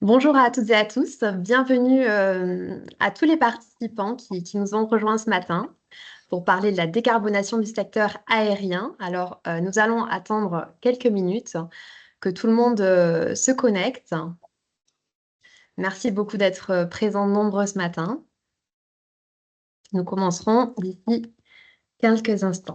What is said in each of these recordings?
Bonjour à toutes et à tous, bienvenue à tous les participants qui nous ont rejoints ce matin pour parler de la décarbonation du secteur aérien. Alors, nous allons attendre quelques minutes que tout le monde se connecte. Merci beaucoup d'être présents nombreux ce matin. Nous commencerons d'ici quelques instants.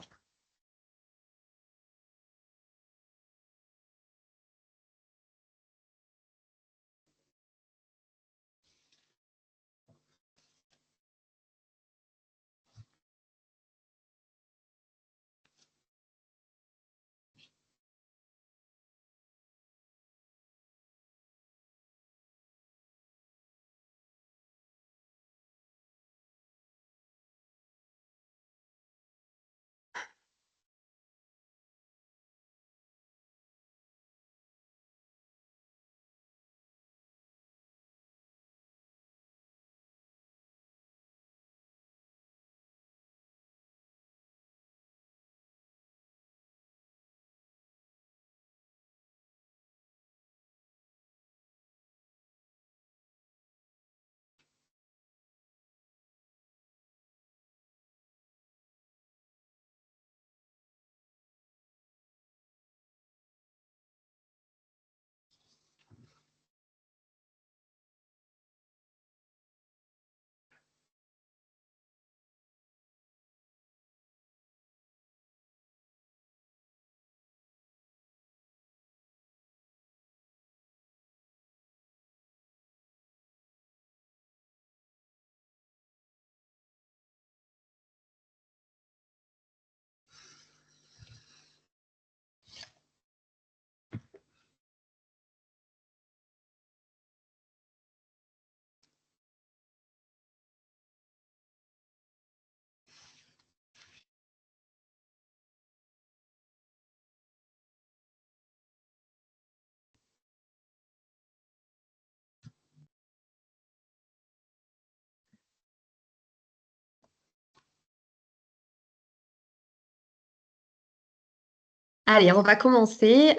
Allez, on va commencer.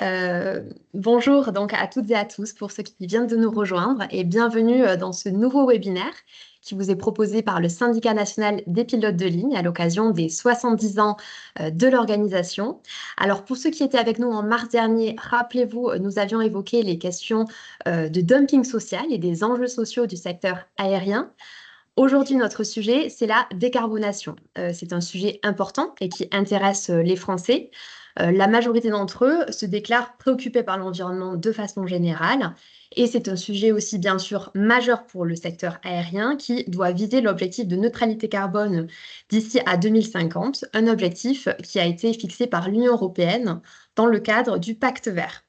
Bonjour donc à toutes et à tous pour ceux qui viennent de nous rejoindre et bienvenue dans ce nouveau webinaire qui vous est proposé par le Syndicat national des pilotes de ligne à l'occasion des 70 ans de l'organisation. Alors pour ceux qui étaient avec nous en mars dernier, rappelez-vous, nous avions évoqué les questions de dumping social et des enjeux sociaux du secteur aérien. Aujourd'hui, notre sujet, c'est la décarbonation. C'est un sujet important et qui intéresse les Français. La majorité d'entre eux se déclarent préoccupés par l'environnement de façon générale. Et c'est un sujet aussi, bien sûr, majeur pour le secteur aérien qui doit viser l'objectif de neutralité carbone d'ici à 2050, un objectif qui a été fixé par l'Union européenne dans le cadre du Pacte vert.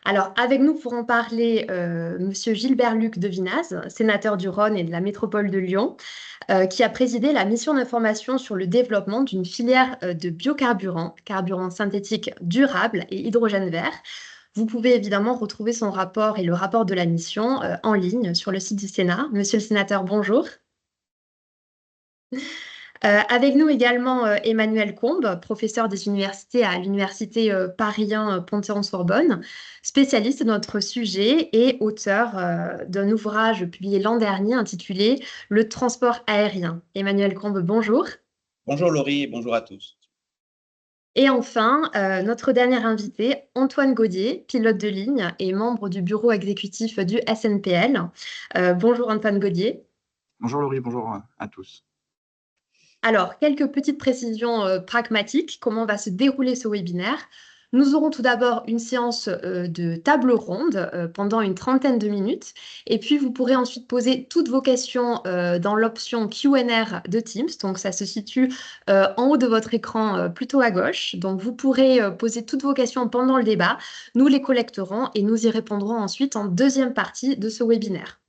Alors, avec nous pour en parler, Monsieur Gilbert-Luc Devinaz, sénateur du Rhône et de la métropole de Lyon, qui a présidé la mission d'information sur le développement d'une filière de biocarburants, carburants synthétiques durables et hydrogène vert. Vous pouvez évidemment retrouver son rapport et le rapport de la mission en ligne sur le site du Sénat. Monsieur le sénateur, bonjour. Avec nous également Emmanuel Combe, professeur des universités à l'université Paris 1 Panthéon-Sorbonne, spécialiste de notre sujet et auteur d'un ouvrage publié l'an dernier intitulé Le transport aérien. Emmanuel Combe, bonjour. Bonjour Laurie et bonjour à tous. Et enfin, notre dernier invité, Antoine Gaudier, pilote de ligne et membre du bureau exécutif du SNPL. Bonjour Antoine Gaudier. Bonjour Laurie, bonjour à tous. Alors, quelques petites précisions pragmatiques. Comment va se dérouler ce webinaire? Nous aurons tout d'abord une séance de table ronde pendant une trentaine de minutes. Et puis, vous pourrez ensuite poser toutes vos questions dans l'option Q&A de Teams. Donc, ça se situe en haut de votre écran, plutôt à gauche. Donc, vous pourrez poser toutes vos questions pendant le débat. Nous les collecterons et nous y répondrons ensuite en deuxième partie de ce webinaire.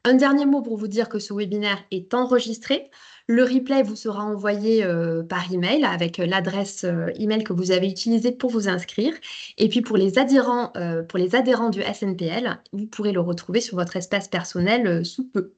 Un dernier mot pour vous dire que ce webinaire est enregistré. Le replay vous sera envoyé par email avec l'adresse email que vous avez utilisée pour vous inscrire. Et puis pour les adhérents du SNPL, vous pourrez le retrouver sur votre espace personnel sous peu.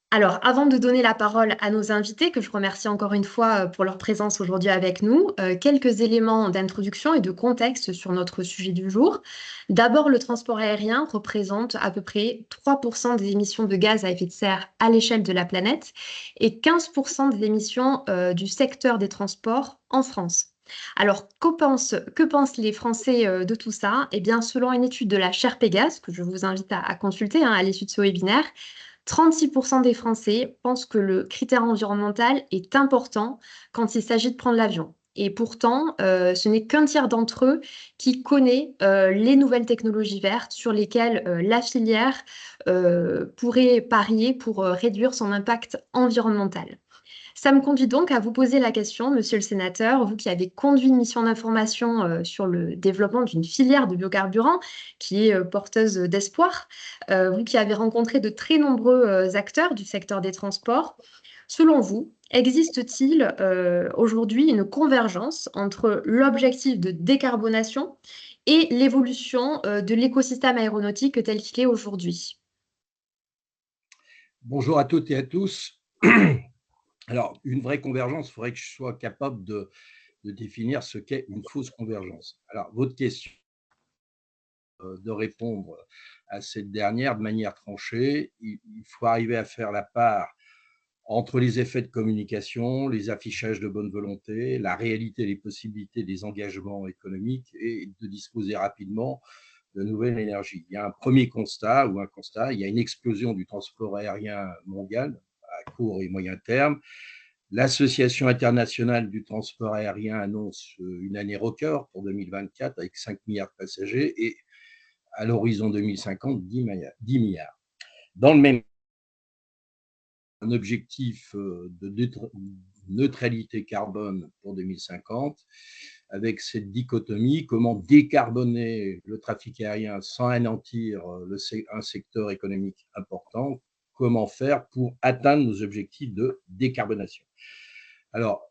Alors, avant de donner la parole à nos invités, que je remercie encore une fois pour leur présence aujourd'hui avec nous, quelques éléments d'introduction et de contexte sur notre sujet du jour. D'abord, le transport aérien représente à peu près 3% des émissions de gaz à effet de serre à l'échelle de la planète et 15% des émissions du secteur des transports en France. Alors, que pensent les Français de tout ça? Eh bien, selon une étude de la chaire Pégase, que je vous invite à consulter à l'issue de ce webinaire, 36% des Français pensent que le critère environnemental est important quand il s'agit de prendre l'avion. Et pourtant, ce n'est qu'un tiers d'entre eux qui connaît les nouvelles technologies vertes sur lesquelles la filière pourrait parier pour réduire son impact environnemental. Ça me conduit donc à vous poser la question, monsieur le sénateur, vous qui avez conduit une mission d'information sur le développement d'une filière de biocarburants qui est porteuse d'espoir, vous qui avez rencontré de très nombreux acteurs du secteur des transports, selon vous, existe-t-il aujourd'hui une convergence entre l'objectif de décarbonation et l'évolution de l'écosystème aéronautique tel qu'il est aujourd'hui? Bonjour à toutes et à tous. Alors, une vraie convergence, il faudrait que je sois capable de définir ce qu'est une fausse convergence. Alors, votre question, de répondre à cette dernière de manière tranchée, il faut arriver à faire la part entre les effets de communication, les affichages de bonne volonté, la réalité, les possibilités des engagements économiques et de disposer rapidement de nouvelles énergies. Il y a un premier constat il y a une explosion du transport aérien mondial à court et moyen terme. L'Association internationale du transport aérien annonce une année record pour 2024 avec 5 milliards de passagers et à l'horizon 2050, 10 milliards. Dans le même un objectif de neutralité carbone pour 2050, avec cette dichotomie, comment décarboner le trafic aérien sans anéantir un secteur économique important, comment faire pour atteindre nos objectifs de décarbonation. Alors,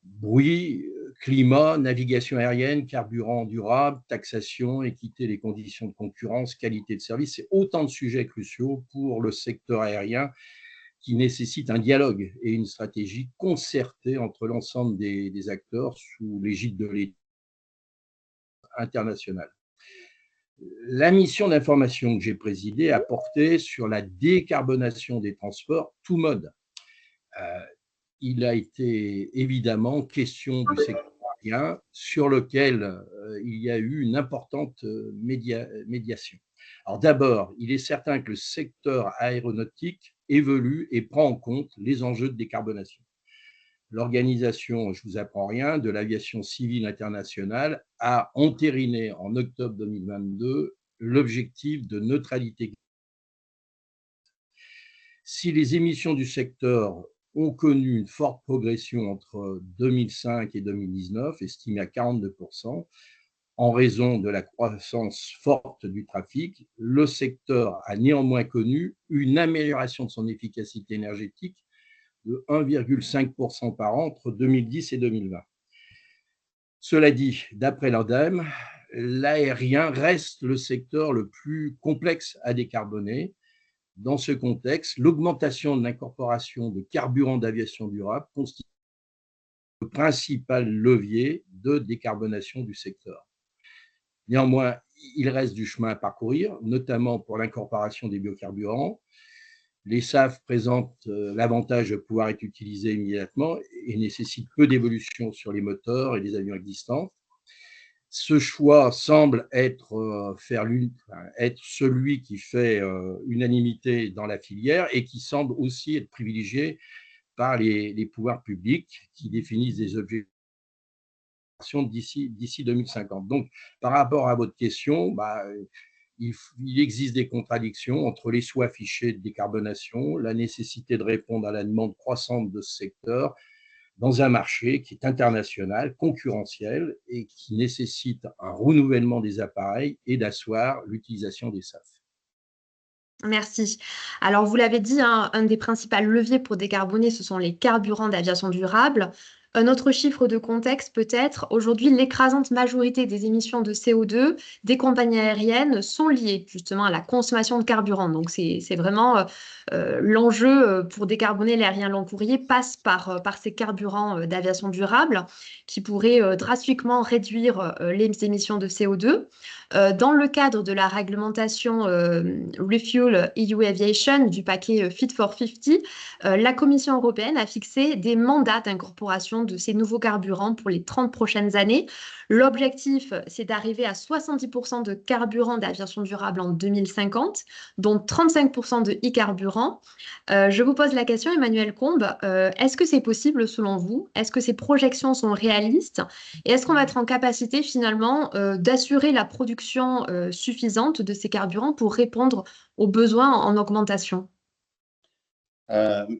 bruit, climat, navigation aérienne, carburant durable, taxation, équité des conditions de concurrence, qualité de service, c'est autant de sujets cruciaux pour le secteur aérien qui nécessite un dialogue et une stratégie concertée entre l'ensemble des acteurs sous l'égide de l'État international. La mission d'information que j'ai présidée a porté sur la décarbonation des transports, tout mode. Il a été évidemment question du secteur aérien sur lequel il y a eu une importante médiation. Alors d'abord, il est certain que le secteur aéronautique évolue et prend en compte les enjeux de décarbonation. L'organisation, je ne vous apprends rien, de l'aviation civile internationale a entériné en octobre 2022 l'objectif de neutralité. Si les émissions du secteur ont connu une forte progression entre 2005 et 2019, estimée à 42%, en raison de la croissance forte du trafic, le secteur a néanmoins connu une amélioration de son efficacité énergétique de 1,5% par an entre 2010 et 2020. Cela dit, d'après l'ADEME, l'aérien reste le secteur le plus complexe à décarboner. Dans ce contexte, l'augmentation de l'incorporation de carburants d'aviation durable constitue le principal levier de décarbonation du secteur. Néanmoins, il reste du chemin à parcourir, notamment pour l'incorporation des biocarburants. Les SAF présentent l'avantage de pouvoir être utilisés immédiatement et nécessitent peu d'évolution sur les moteurs et les avions existants. Ce choix semble être celui qui fait unanimité dans la filière et qui semble aussi être privilégié par les pouvoirs publics qui définissent des objectifs d'ici 2050. Donc, par rapport à votre question, il existe des contradictions entre les souhaits affichés de décarbonation, la nécessité de répondre à la demande croissante de ce secteur dans un marché qui est international, concurrentiel et qui nécessite un renouvellement des appareils et d'asseoir l'utilisation des SAF. Merci. Alors, vous l'avez dit, hein, un des principaux leviers pour décarboner, ce sont les carburants d'aviation durable. Un autre chiffre de contexte peut-être, aujourd'hui, l'écrasante majorité des émissions de CO2 des compagnies aériennes sont liées justement à la consommation de carburant. Donc c'est vraiment l'enjeu pour décarboner l'aérien long courrier passe par ces carburants d'aviation durable qui pourraient drastiquement réduire les émissions de CO2. Dans le cadre de la réglementation Refuel EU Aviation du paquet Fit for 50, la Commission européenne a fixé des mandats d'incorporation de ces nouveaux carburants pour les 30 prochaines années. L'objectif, c'est d'arriver à 70% de carburant d'aviation durable en 2050, dont 35% de e-carburant. Je vous pose la question, Emmanuel Combe, est-ce que c'est possible selon vous? Est-ce que ces projections sont réalistes? Et est-ce qu'on va être en capacité finalement d'assurer la production suffisante de ces carburants pour répondre aux besoins en augmentation?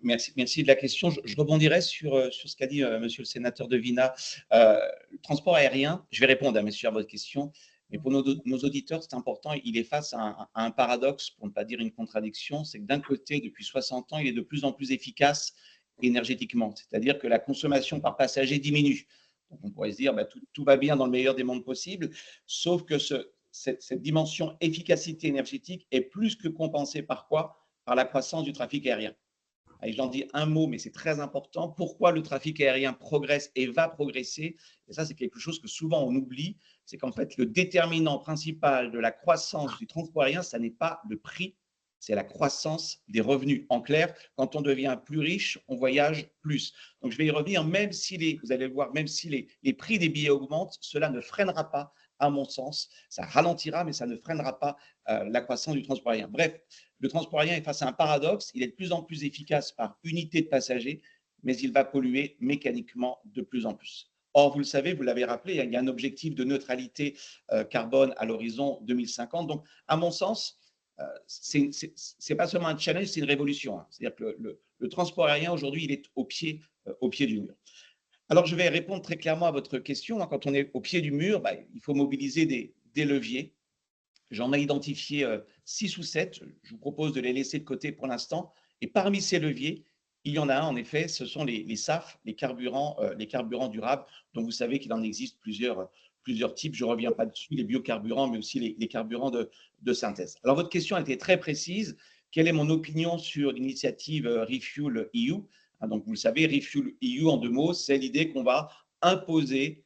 Merci de la question. Je rebondirai sur ce qu'a dit monsieur le sénateur De Vina. Le transport aérien, je vais répondre, monsieur, à votre question, mais pour nos auditeurs, c'est important, il est face à un paradoxe, pour ne pas dire une contradiction, c'est que d'un côté, depuis 60 ans, il est de plus en plus efficace énergétiquement, c'est-à-dire que la consommation par passager diminue. Donc on pourrait se dire, tout va bien dans le meilleur des mondes possibles, sauf que cette dimension efficacité énergétique est plus que compensée par quoi? Par la croissance du trafic aérien. Et j'en dis un mot, mais c'est très important. Pourquoi le trafic aérien progresse et va progresser? Et ça, c'est quelque chose que souvent on oublie. C'est qu'en fait, le déterminant principal de la croissance du transport aérien, ça n'est pas le prix, c'est la croissance des revenus. En clair, quand on devient plus riche, on voyage plus. Donc, je vais y revenir, même si vous allez le voir, même si les prix des billets augmentent, cela ne freinera pas, à mon sens. Ça ralentira, mais ça ne freinera pas la croissance du transport aérien. Bref, le transport aérien est face à un paradoxe. Il est de plus en plus efficace par unité de passagers, mais il va polluer mécaniquement de plus en plus. Or, vous le savez, vous l'avez rappelé, il y a un objectif de neutralité carbone à l'horizon 2050. Donc, à mon sens, c'est pas seulement un challenge, c'est une révolution. C'est-à-dire que le transport aérien, aujourd'hui, il est au pied du mur. Alors, je vais répondre très clairement à votre question. Quand on est au pied du mur, il faut mobiliser des leviers. J'en ai identifié 6 ou 7. Je vous propose de les laisser de côté pour l'instant. Et parmi ces leviers, il y en a un, en effet, ce sont les SAF, les carburants durables, dont vous savez qu'il en existe plusieurs types. Je ne reviens pas dessus, les biocarburants, mais aussi les carburants de synthèse. Alors, votre question a été très précise. Quelle est mon opinion sur l'initiative Refuel EU? Donc, vous le savez, Refuel EU, en 2 mots, c'est l'idée qu'on va imposer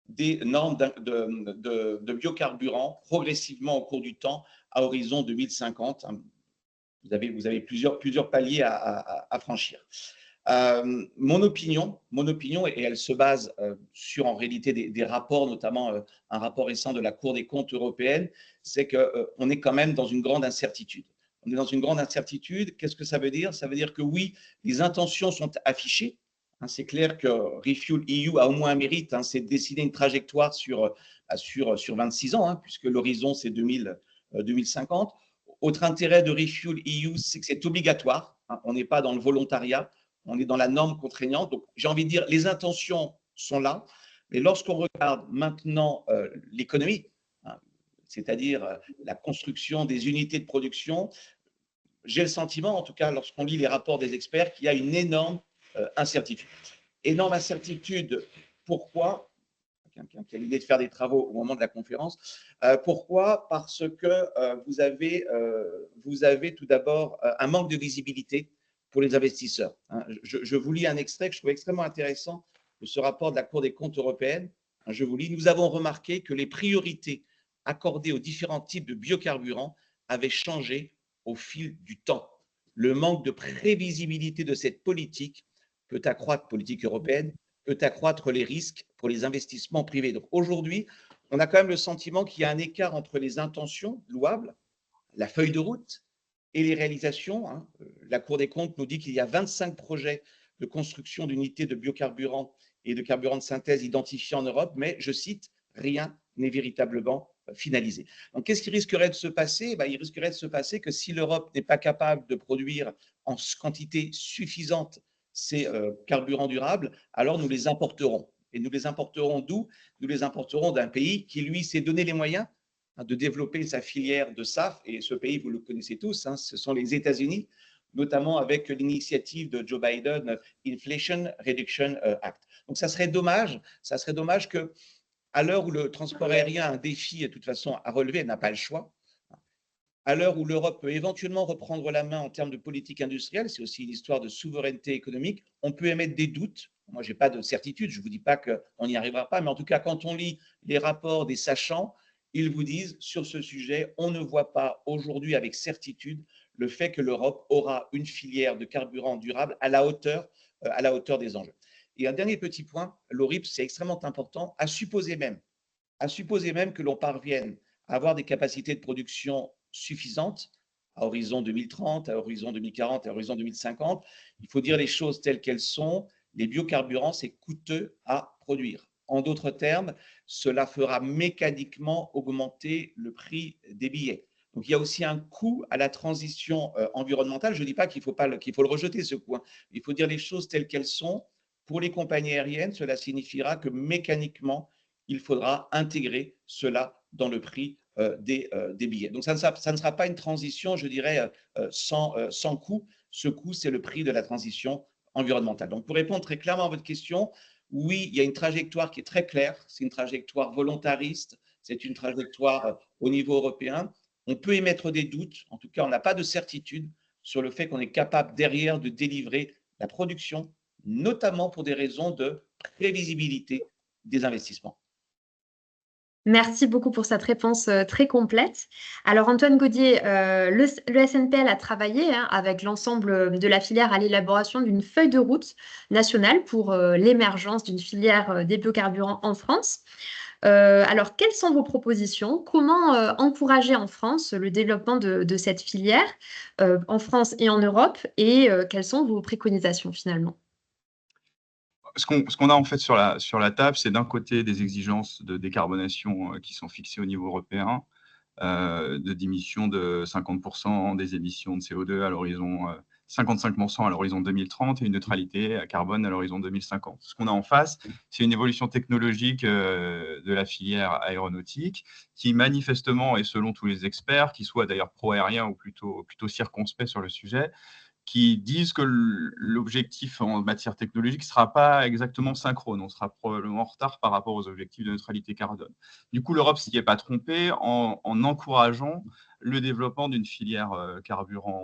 des normes de biocarburants progressivement au cours du temps à horizon 2050. Vous avez plusieurs paliers à franchir. Mon opinion, et elle se base sur en réalité des rapports, notamment un rapport récent de la Cour des comptes européenne, c'est qu'on est quand même dans une grande incertitude. On est dans une grande incertitude. Qu'est-ce que ça veut dire? Ça veut dire que oui, les intentions sont affichées. C'est clair que Refuel EU a au moins un mérite, c'est de dessiner une trajectoire sur 26 ans, puisque l'horizon, c'est 2050. Autre intérêt de Refuel EU, c'est que c'est obligatoire. On n'est pas dans le volontariat, on est dans la norme contraignante. Donc, j'ai envie de dire, les intentions sont là, mais lorsqu'on regarde maintenant l'économie, c'est-à-dire la construction des unités de production, j'ai le sentiment, en tout cas lorsqu'on lit les rapports des experts, qu'il y a une énorme incertitude. Énorme incertitude, pourquoi? Quelqu'un qui a l'idée de faire des travaux au moment de la conférence. Pourquoi? Parce que vous avez tout d'abord un manque de visibilité pour les investisseurs. Je vous lis un extrait que je trouve extrêmement intéressant de ce rapport de la Cour des comptes européenne. Je vous lis. Nous avons remarqué que les priorités accordées aux différents types de biocarburants avaient changé au fil du temps. Le manque de prévisibilité de cette politique peut accroître, politique européenne, peut accroître les risques pour les investissements privés. Donc aujourd'hui, on a quand même le sentiment qu'il y a un écart entre les intentions louables, la feuille de route et les réalisations. La Cour des comptes nous dit qu'il y a 25 projets de construction d'unités de biocarburants et de carburants de synthèse identifiés en Europe, mais, je cite, rien n'est véritablement finalisé. Donc, qu'est-ce qui risquerait de se passer? Il risquerait de se passer que si l'Europe n'est pas capable de produire en quantité suffisante ces carburants durables, alors nous les importerons. Et nous les importerons d'où? Nous les importerons d'un pays qui, lui, s'est donné les moyens de développer sa filière de SAF. Et ce pays, vous le connaissez tous, ce sont les États-Unis, notamment avec l'initiative de Joe Biden, Inflation Reduction Act. Donc, ça serait dommage que, à l'heure où le transport aérien a un défi, de toute façon, à relever, elle n'a pas le choix. À l'heure où l'Europe peut éventuellement reprendre la main en termes de politique industrielle, c'est aussi une histoire de souveraineté économique, on peut émettre des doutes. Moi, je n'ai pas de certitude, je ne vous dis pas qu'on n'y arrivera pas, mais en tout cas, quand on lit les rapports des sachants, ils vous disent, sur ce sujet, on ne voit pas aujourd'hui avec certitude le fait que l'Europe aura une filière de carburant durable à la hauteur des enjeux. Et un dernier petit point, l'ORIP, c'est extrêmement important, à supposer même que l'on parvienne à avoir des capacités de production suffisantes à horizon 2030, à horizon 2040, à horizon 2050. Il faut dire les choses telles qu'elles sont. Les biocarburants, c'est coûteux à produire. En d'autres termes, cela fera mécaniquement augmenter le prix des billets. Donc, il y a aussi un coût à la transition environnementale. Je ne dis pas qu'il faut le rejeter, ce coût. Il faut dire les choses telles qu'elles sont. Pour les compagnies aériennes, cela signifiera que mécaniquement, il faudra intégrer cela dans le prix des billets. Donc, ça ne sera pas une transition, je dirais, sans coût. Ce coût, c'est le prix de la transition environnementale. Donc, pour répondre très clairement à votre question, oui, il y a une trajectoire qui est très claire. C'est une trajectoire volontariste. C'est une trajectoire au niveau européen. On peut émettre des doutes. En tout cas, on n'a pas de certitude sur le fait qu'on est capable derrière de délivrer la production, notamment pour des raisons de prévisibilité des investissements. Merci beaucoup pour cette réponse très complète. Alors Antoine Gaudier, le SNPL a travaillé avec l'ensemble de la filière à l'élaboration d'une feuille de route nationale pour l'émergence d'une filière des biocarburants en France. Alors, quelles sont vos propositions? Comment encourager en France le développement de cette filière en France et en Europe? Et quelles sont vos préconisations finalement? Ce qu'on a en fait sur la table, c'est d'un côté des exigences de décarbonation qui sont fixées au niveau européen, de diminution de 50% des émissions de CO2 à l'horizon 55% à l'horizon 2030 et une neutralité à carbone à l'horizon 2050. Ce qu'on a en face, c'est une évolution technologique de la filière aéronautique qui manifestement, et selon tous les experts, qui soient d'ailleurs pro-aériens ou plutôt circonspects sur le sujet, qui disent que l'objectif en matière technologique ne sera pas exactement synchrone. On sera probablement en retard par rapport aux objectifs de neutralité carbone. Du coup, l'Europe s'y est pas trompée en encourageant le développement d'une filière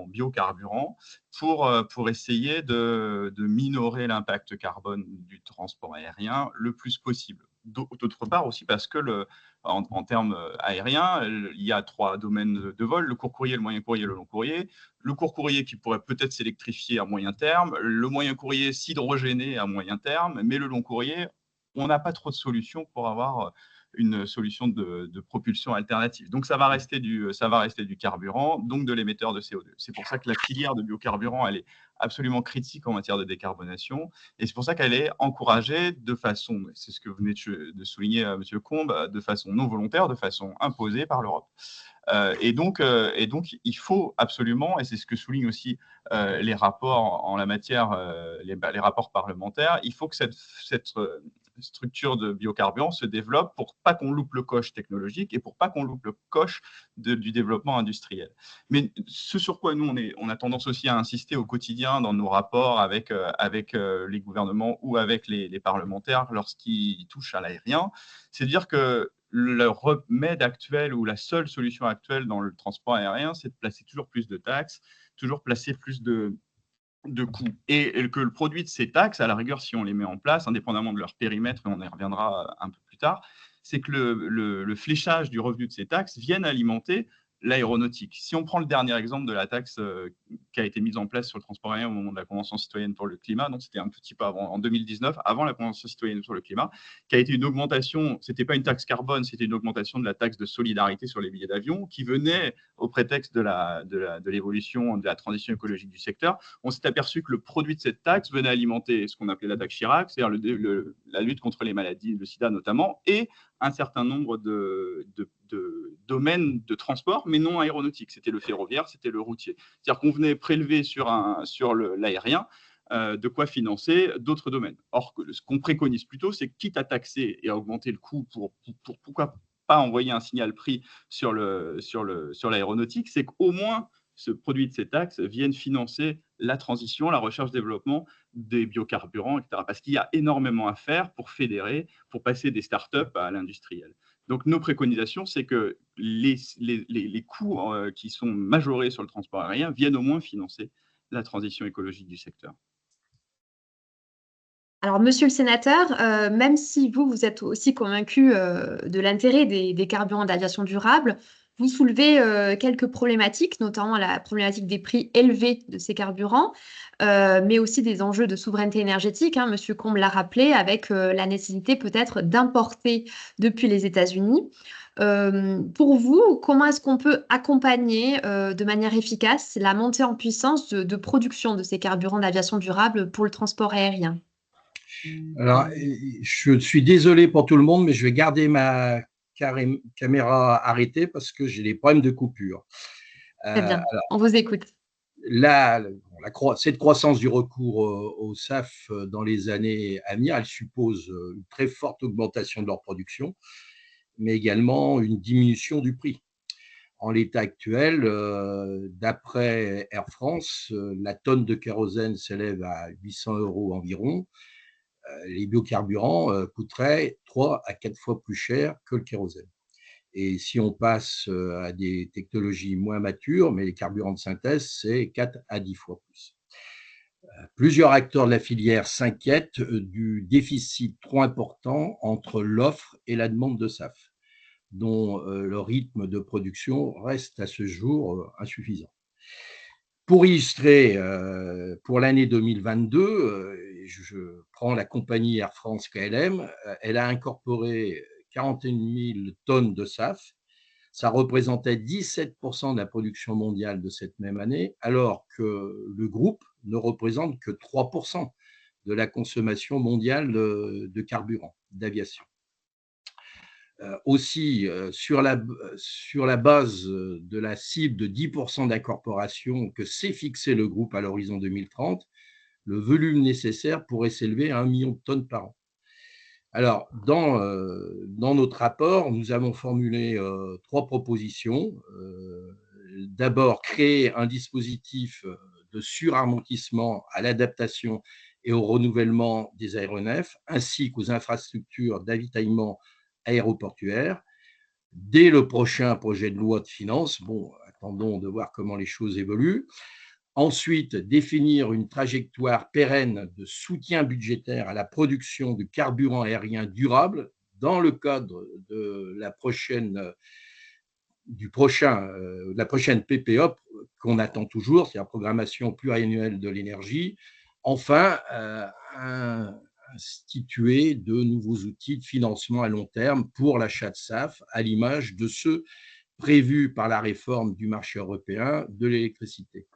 biocarburant pour essayer de minorer l'impact carbone du transport aérien le plus possible. D'autre part aussi parce que en termes aériens, il y a 3 domaines de vol, le court courrier, le moyen courrier et le long courrier. Le court courrier qui pourrait peut-être s'électrifier à moyen terme, le moyen courrier s'hydrogéner à moyen terme, mais le long courrier, on n'a pas trop de solutions pour avoir une solution de propulsion alternative. Donc, ça va rester du carburant, donc de l'émetteur de CO2. C'est pour ça que la filière de biocarburant, elle est absolument critique en matière de décarbonation. Et c'est pour ça qu'elle est encouragée de façon, c'est ce que vous venez de souligner, M. Combe, de façon non volontaire, de façon imposée par l'Europe. Et donc, il faut absolument, et c'est ce que soulignent aussi les rapports en la matière, les rapports parlementaires, il faut que cette structure de biocarburant se développe pour pas qu'on loupe le coche technologique et pour pas qu'on loupe le coche du développement industriel. Mais ce sur quoi nous, on a tendance aussi à insister au quotidien dans nos rapports avec les gouvernements ou avec les parlementaires lorsqu'ils touchent à l'aérien, c'est de dire que le remède actuel ou la seule solution actuelle dans le transport aérien, c'est de placer toujours plus de taxes, toujours placer plus de coûts. Et que le produit de ces taxes, à la rigueur, si on les met en place, indépendamment de leur périmètre, et on y reviendra un peu plus tard, c'est que le fléchage du revenu de ces taxes vienne alimenter l'aéronautique. Si on prend le dernier exemple de la taxe qui a été mise en place sur le transport aérien au moment de la Convention citoyenne pour le climat, donc c'était un petit peu avant, en 2019, avant la Convention citoyenne sur le climat, qui a été une augmentation, c'était pas une taxe carbone, c'était une augmentation de la taxe de solidarité sur les billets d'avion, qui venait au prétexte de l'évolution, de la transition écologique du secteur. On s'est aperçu que le produit de cette taxe venait alimenter ce qu'on appelait la taxe Chirac, c'est-à-dire la lutte contre les maladies, le sida notamment, et un certain nombre de domaines de transport, mais non aéronautiques. C'était le ferroviaire, c'était le routier. C'est-à-dire qu'on venait prélever sur l'aérien de quoi financer d'autres domaines. Or, ce qu'on préconise plutôt, c'est quitte à taxer et à augmenter le coût pour pourquoi pas envoyer un signal prix sur l'aéronautique, c'est qu'au moins ce produit de ces taxes vienne financer la transition, la recherche-développement des biocarburants, etc. Parce qu'il y a énormément à faire pour fédérer, pour passer des startups à l'industriel. Donc, nos préconisations, c'est que les coûts qui sont majorés sur le transport aérien viennent au moins financer la transition écologique du secteur. Alors, monsieur le sénateur, même si vous êtes aussi convaincu de l'intérêt des carburants d'aviation durable, vous soulevez quelques problématiques, notamment la problématique des prix élevés de ces carburants, mais aussi des enjeux de souveraineté énergétique, hein, monsieur Combe l'a rappelé, avec la nécessité peut-être d'importer depuis les États-Unis. Pour vous, comment est-ce qu'on peut accompagner de manière efficace la montée en puissance de production de ces carburants d'aviation durable pour le transport aérien? Alors, je suis désolé pour tout le monde, mais je vais garder ma caméra arrêtée parce que j'ai des problèmes de coupure. Très bien, on vous écoute. Cette croissance du recours au SAF dans les années à venir, elle suppose une très forte augmentation de leur production, mais également une diminution du prix. En l'état actuel, d'après Air France, la tonne de kérosène s'élève à 800 € environ. Les biocarburants coûteraient 3 à 4 fois plus cher que le kérosène. Et si on passe à des technologies moins matures, mais les carburants de synthèse, c'est 4 à 10 fois plus. Plusieurs acteurs de la filière s'inquiètent du déficit trop important entre l'offre et la demande de SAF, dont le rythme de production reste à ce jour insuffisant. Pour illustrer, pour l'année 2022, je prends la compagnie Air France-KLM, elle a incorporé 41 000 tonnes de SAF. Ça représentait 17% de la production mondiale de cette même année, alors que le groupe ne représente que 3% de la consommation mondiale de carburant, d'aviation. Aussi, sur la base de la cible de 10% d'incorporation que s'est fixé le groupe à l'horizon 2030, le volume nécessaire pourrait s'élever à 1 million de tonnes par an. Alors, dans notre rapport, nous avons formulé 3 propositions. D'abord, créer un dispositif de suramortissement à l'adaptation et au renouvellement des aéronefs, ainsi qu'aux infrastructures d'avitaillement aéroportuaire. Dès le prochain projet de loi de finances, attendons de voir comment les choses évoluent. Ensuite, définir une trajectoire pérenne de soutien budgétaire à la production de carburant aérien durable dans le cadre de la prochaine PPOP qu'on attend toujours, c'est la programmation pluriannuelle de l'énergie. Enfin, instituer de nouveaux outils de financement à long terme pour l'achat de SAF, à l'image de ceux prévus par la réforme du marché européen de l'électricité.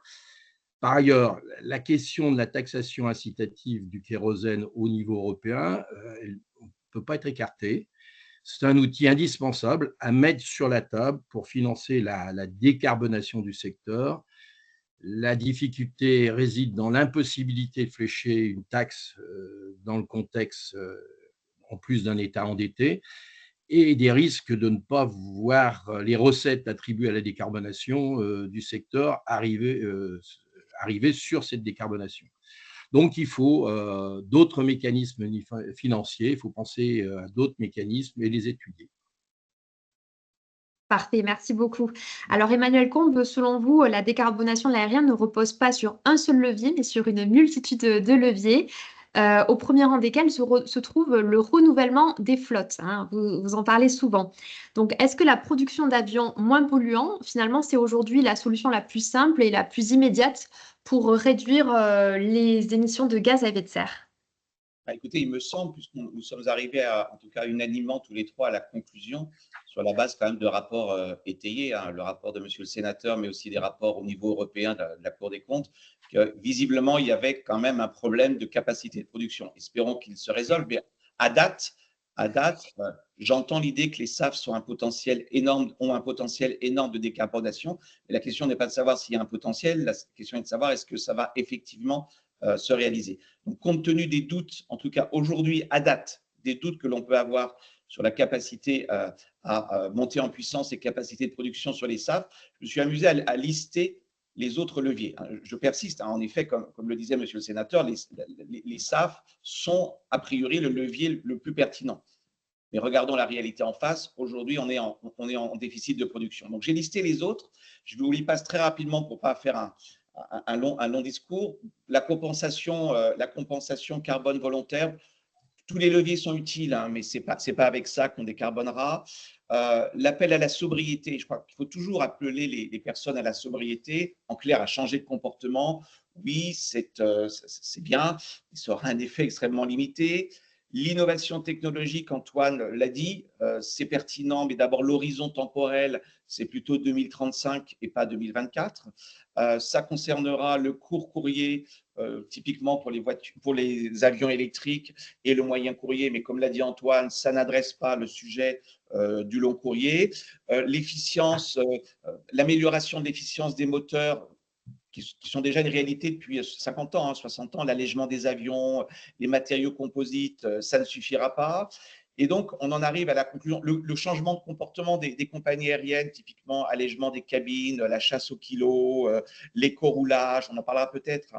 Par ailleurs, la question de la taxation incitative du kérosène au niveau européen ne peut pas être écartée. C'est un outil indispensable à mettre sur la table pour financer la décarbonation du secteur. La difficulté réside dans l'impossibilité de flécher une taxe dans le contexte, en plus d'un État endetté, et des risques de ne pas voir les recettes attribuées à la décarbonation du secteur arriver sur cette décarbonation. Donc, il faut d'autres mécanismes financiers, il faut penser à d'autres mécanismes et les étudier. Parfait, merci beaucoup. Alors, Emmanuel Combe, selon vous, la décarbonation de l'aérien ne repose pas sur un seul levier, mais sur une multitude de leviers, au premier rang desquels se trouve le renouvellement des flottes, hein, vous en parlez souvent. Donc, est-ce que la production d'avions moins polluants, finalement, c'est aujourd'hui la solution la plus simple et la plus immédiate pour réduire les émissions de gaz à effet de serre? Écoutez, il me semble, puisque nous sommes arrivés en tout cas unanimement tous les trois à la conclusion, sur la base quand même de rapports étayés, hein, le rapport de Monsieur le Sénateur, mais aussi des rapports au niveau européen de la Cour des comptes, que visiblement il y avait quand même un problème de capacité de production. Espérons qu'il se résolve. Mais à date, j'entends l'idée que les SAF ont un potentiel énorme de décarbonation. Mais la question n'est pas de savoir s'il y a un potentiel, la question est de savoir est-ce que ça va effectivement se réaliser. Donc, compte tenu des doutes, en tout cas aujourd'hui, à date, des doutes que l'on peut avoir sur la capacité à monter en puissance et capacité de production sur les SAF, je me suis amusé à lister les autres leviers. Je persiste, en effet, comme le disait monsieur le sénateur, les SAF sont a priori le levier le plus pertinent. Mais regardons la réalité en face. Aujourd'hui, on est en déficit de production. Donc, j'ai listé les autres. Je vous les passe très rapidement pour ne pas faire un long discours. La compensation carbone volontaire, tous les leviers sont utiles, mais ce n'est pas avec ça qu'on décarbonera. L'appel à la sobriété, je crois qu'il faut toujours appeler les personnes à la sobriété, en clair, à changer de comportement. Oui, c'est bien, il sera un effet extrêmement limité. L'innovation technologique, Antoine l'a dit, c'est pertinent, mais d'abord l'horizon temporel, c'est plutôt 2035 et pas 2024. Ça concernera le court courrier, typiquement pour les avions électriques et le moyen courrier, mais comme l'a dit Antoine, ça n'adresse pas le sujet du long courrier. L'efficience, l'amélioration de l'efficience des moteurs, qui sont déjà une réalité depuis 50 ans, 60 ans, l'allègement des avions, les matériaux composites, ça ne suffira pas. Et donc, on en arrive à la conclusion, le changement de comportement des compagnies aériennes, typiquement allègement des cabines, la chasse au kilo, l'éco-roulage, on en parlera peut-être,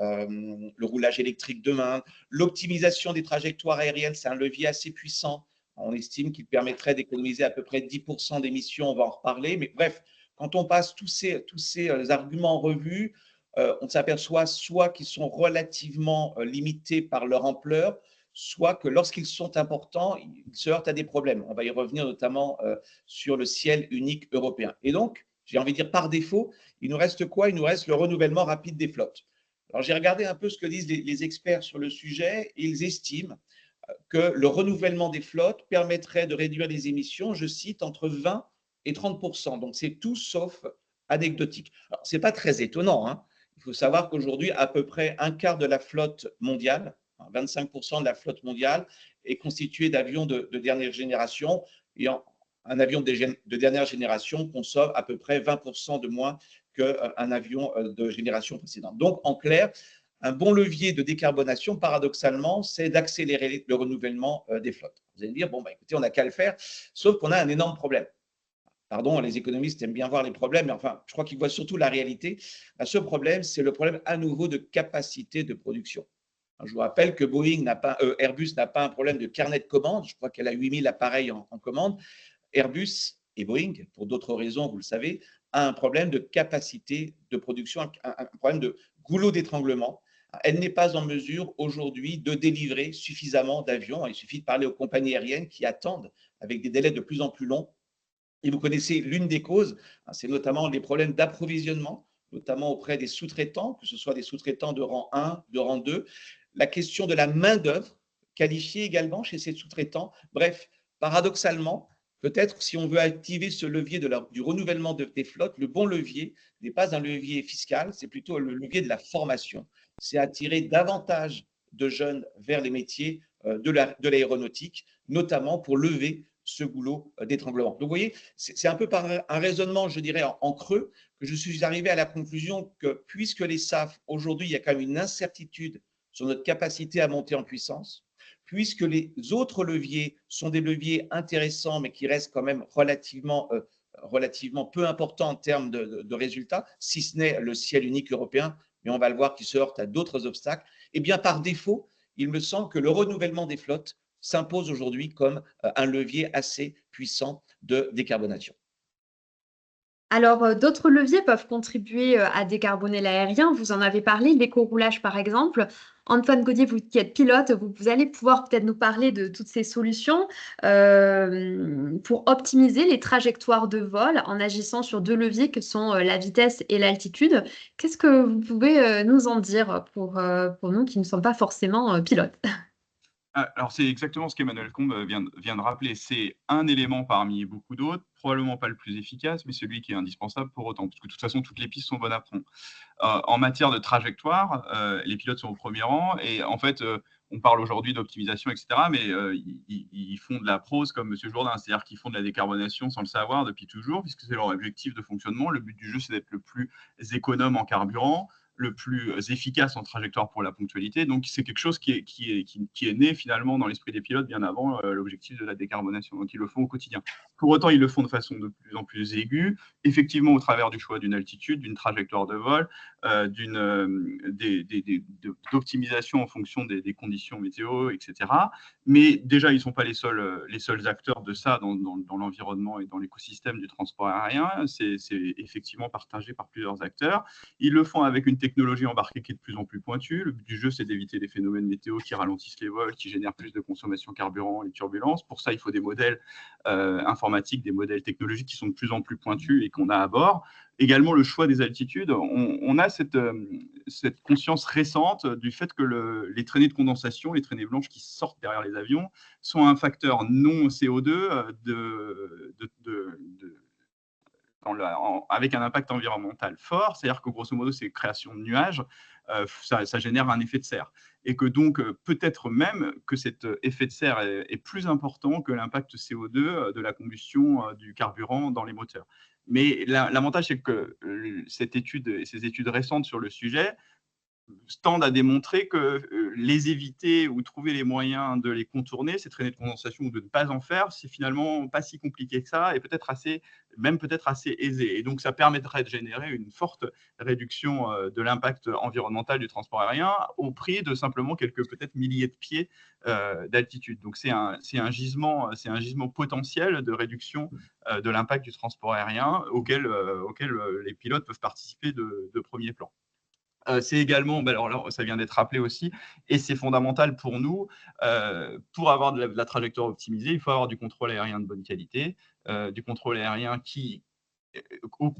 le roulage électrique demain, l'optimisation des trajectoires aériennes, c'est un levier assez puissant. On estime qu'il permettrait d'économiser à peu près 10% d'émissions, on va en reparler, mais bref, quand on passe tous ces arguments en revue, on s'aperçoit soit qu'ils sont relativement limités par leur ampleur, soit que lorsqu'ils sont importants, ils se heurtent à des problèmes. On va y revenir notamment sur le ciel unique européen. Et donc, j'ai envie de dire par défaut, il nous reste quoi? Il nous reste le renouvellement rapide des flottes. Alors, j'ai regardé un peu ce que disent les experts sur le sujet et ils estiment que le renouvellement des flottes permettrait de réduire les émissions, je cite, entre 20 et 30%. Donc, c'est tout sauf anecdotique. Alors, ce n'est pas très étonnant. Il faut savoir qu'aujourd'hui, à peu près un quart de la flotte mondiale, 25% de la flotte mondiale, est constituée d'avions de dernière génération. Et un avion de dernière génération consomme à peu près 20% de moins qu'un avion de génération précédente. Donc, en clair, un bon levier de décarbonation, paradoxalement, c'est d'accélérer le renouvellement des flottes. Vous allez me dire, bon, écoutez, on n'a qu'à le faire, sauf qu'on a un énorme problème. Pardon, les économistes aiment bien voir les problèmes, mais enfin, je crois qu'ils voient surtout la réalité. Ce problème, c'est le problème à nouveau de capacité de production. Je vous rappelle que Airbus n'a pas un problème de carnet de commandes. Je crois qu'elle a 8000 appareils en commande. Airbus et Boeing, pour d'autres raisons, vous le savez, a un problème de capacité de production, un problème de goulot d'étranglement. Elle n'est pas en mesure aujourd'hui de délivrer suffisamment d'avions. Il suffit de parler aux compagnies aériennes qui attendent avec des délais de plus en plus longs. Et vous connaissez l'une des causes, c'est notamment les problèmes d'approvisionnement, notamment auprès des sous-traitants, que ce soit des sous-traitants de rang 1, de rang 2, la question de la main-d'œuvre qualifiée également chez ces sous-traitants. Bref, paradoxalement, peut-être si on veut activer ce levier du renouvellement des flottes, le bon levier n'est pas un levier fiscal, c'est plutôt le levier de la formation. C'est attirer davantage de jeunes vers les métiers de l'aéronautique, notamment pour lever ce goulot d'étranglement. Donc, vous voyez, c'est un peu par un raisonnement, je dirais, en creux, que je suis arrivé à la conclusion que puisque les SAF, aujourd'hui, il y a quand même une incertitude sur notre capacité à monter en puissance, puisque les autres leviers sont des leviers intéressants, mais qui restent quand même relativement peu importants en termes de résultats, si ce n'est le ciel unique européen, mais on va le voir qui se heurte à d'autres obstacles, et bien par défaut, il me semble que le renouvellement des flottes s'impose aujourd'hui comme un levier assez puissant de décarbonation. Alors, d'autres leviers peuvent contribuer à décarboner l'aérien. Vous en avez parlé, l'éco-roulage par exemple. Antoine Gaudier, vous qui êtes pilote, vous allez pouvoir peut-être nous parler de toutes ces solutions pour optimiser les trajectoires de vol en agissant sur deux leviers que sont la vitesse et l'altitude. Qu'est-ce que vous pouvez nous en dire pour nous qui ne sommes pas forcément pilotes? Alors, c'est exactement ce qu'Emmanuel Combe vient de rappeler. C'est un élément parmi beaucoup d'autres, probablement pas le plus efficace, mais celui qui est indispensable pour autant, parce que de toute façon, toutes les pistes sont bonnes à prendre. En matière de trajectoire, les pilotes sont au premier rang, et en fait, on parle aujourd'hui d'optimisation, etc., mais ils font de la prose comme M. Jourdain, c'est-à-dire qu'ils font de la décarbonation sans le savoir depuis toujours, puisque c'est leur objectif de fonctionnement. Le but du jeu, c'est d'être le plus économe en carburant, le plus efficace en trajectoire pour la ponctualité. Donc, c'est quelque chose qui est né finalement dans l'esprit des pilotes bien avant l'objectif de la décarbonation. Donc, ils le font au quotidien. Pour autant, ils le font de façon de plus en plus aiguë, effectivement au travers du choix d'une altitude, d'une trajectoire de vol, d'optimisation en fonction des conditions météo, etc. Mais déjà, ils ne sont pas les seuls acteurs de ça dans l'environnement et dans l'écosystème du transport aérien. C'est effectivement partagé par plusieurs acteurs. Ils le font avec une technologie embarquée qui est de plus en plus pointue. Le but du jeu, c'est d'éviter les phénomènes météo qui ralentissent les vols, qui génèrent plus de consommation carburant, les turbulences. Pour ça, il faut des modèles informatiques, des modèles technologiques qui sont de plus en plus pointus et qu'on a à bord. Également, le choix des altitudes. On a cette conscience récente du fait que les traînées de condensation, les traînées blanches qui sortent derrière les avions, sont un facteur non CO2 avec un impact environnemental fort. C'est-à-dire que grosso modo, c'est création de nuages, ça génère un effet de serre. Et que donc, peut-être même que cet effet de serre est plus important que l'impact CO2 de la combustion du carburant dans les moteurs. Mais l'avantage, c'est que cette étude et ces études récentes sur le sujet tendent à démontrer que les éviter ou trouver les moyens de les contourner, ces traînées de condensation, ou de ne pas en faire, c'est finalement pas si compliqué que ça et peut-être assez aisé. Et donc, ça permettrait de générer une forte réduction de l'impact environnemental du transport aérien au prix de simplement quelques peut-être milliers de pieds d'altitude. Donc, c'est un gisement potentiel de réduction de l'impact du transport aérien auquel les pilotes peuvent participer de premier plan. C'est également, alors là, ça vient d'être rappelé aussi, et c'est fondamental pour nous, pour avoir de la trajectoire optimisée, il faut avoir du contrôle aérien de bonne qualité, du contrôle aérien qui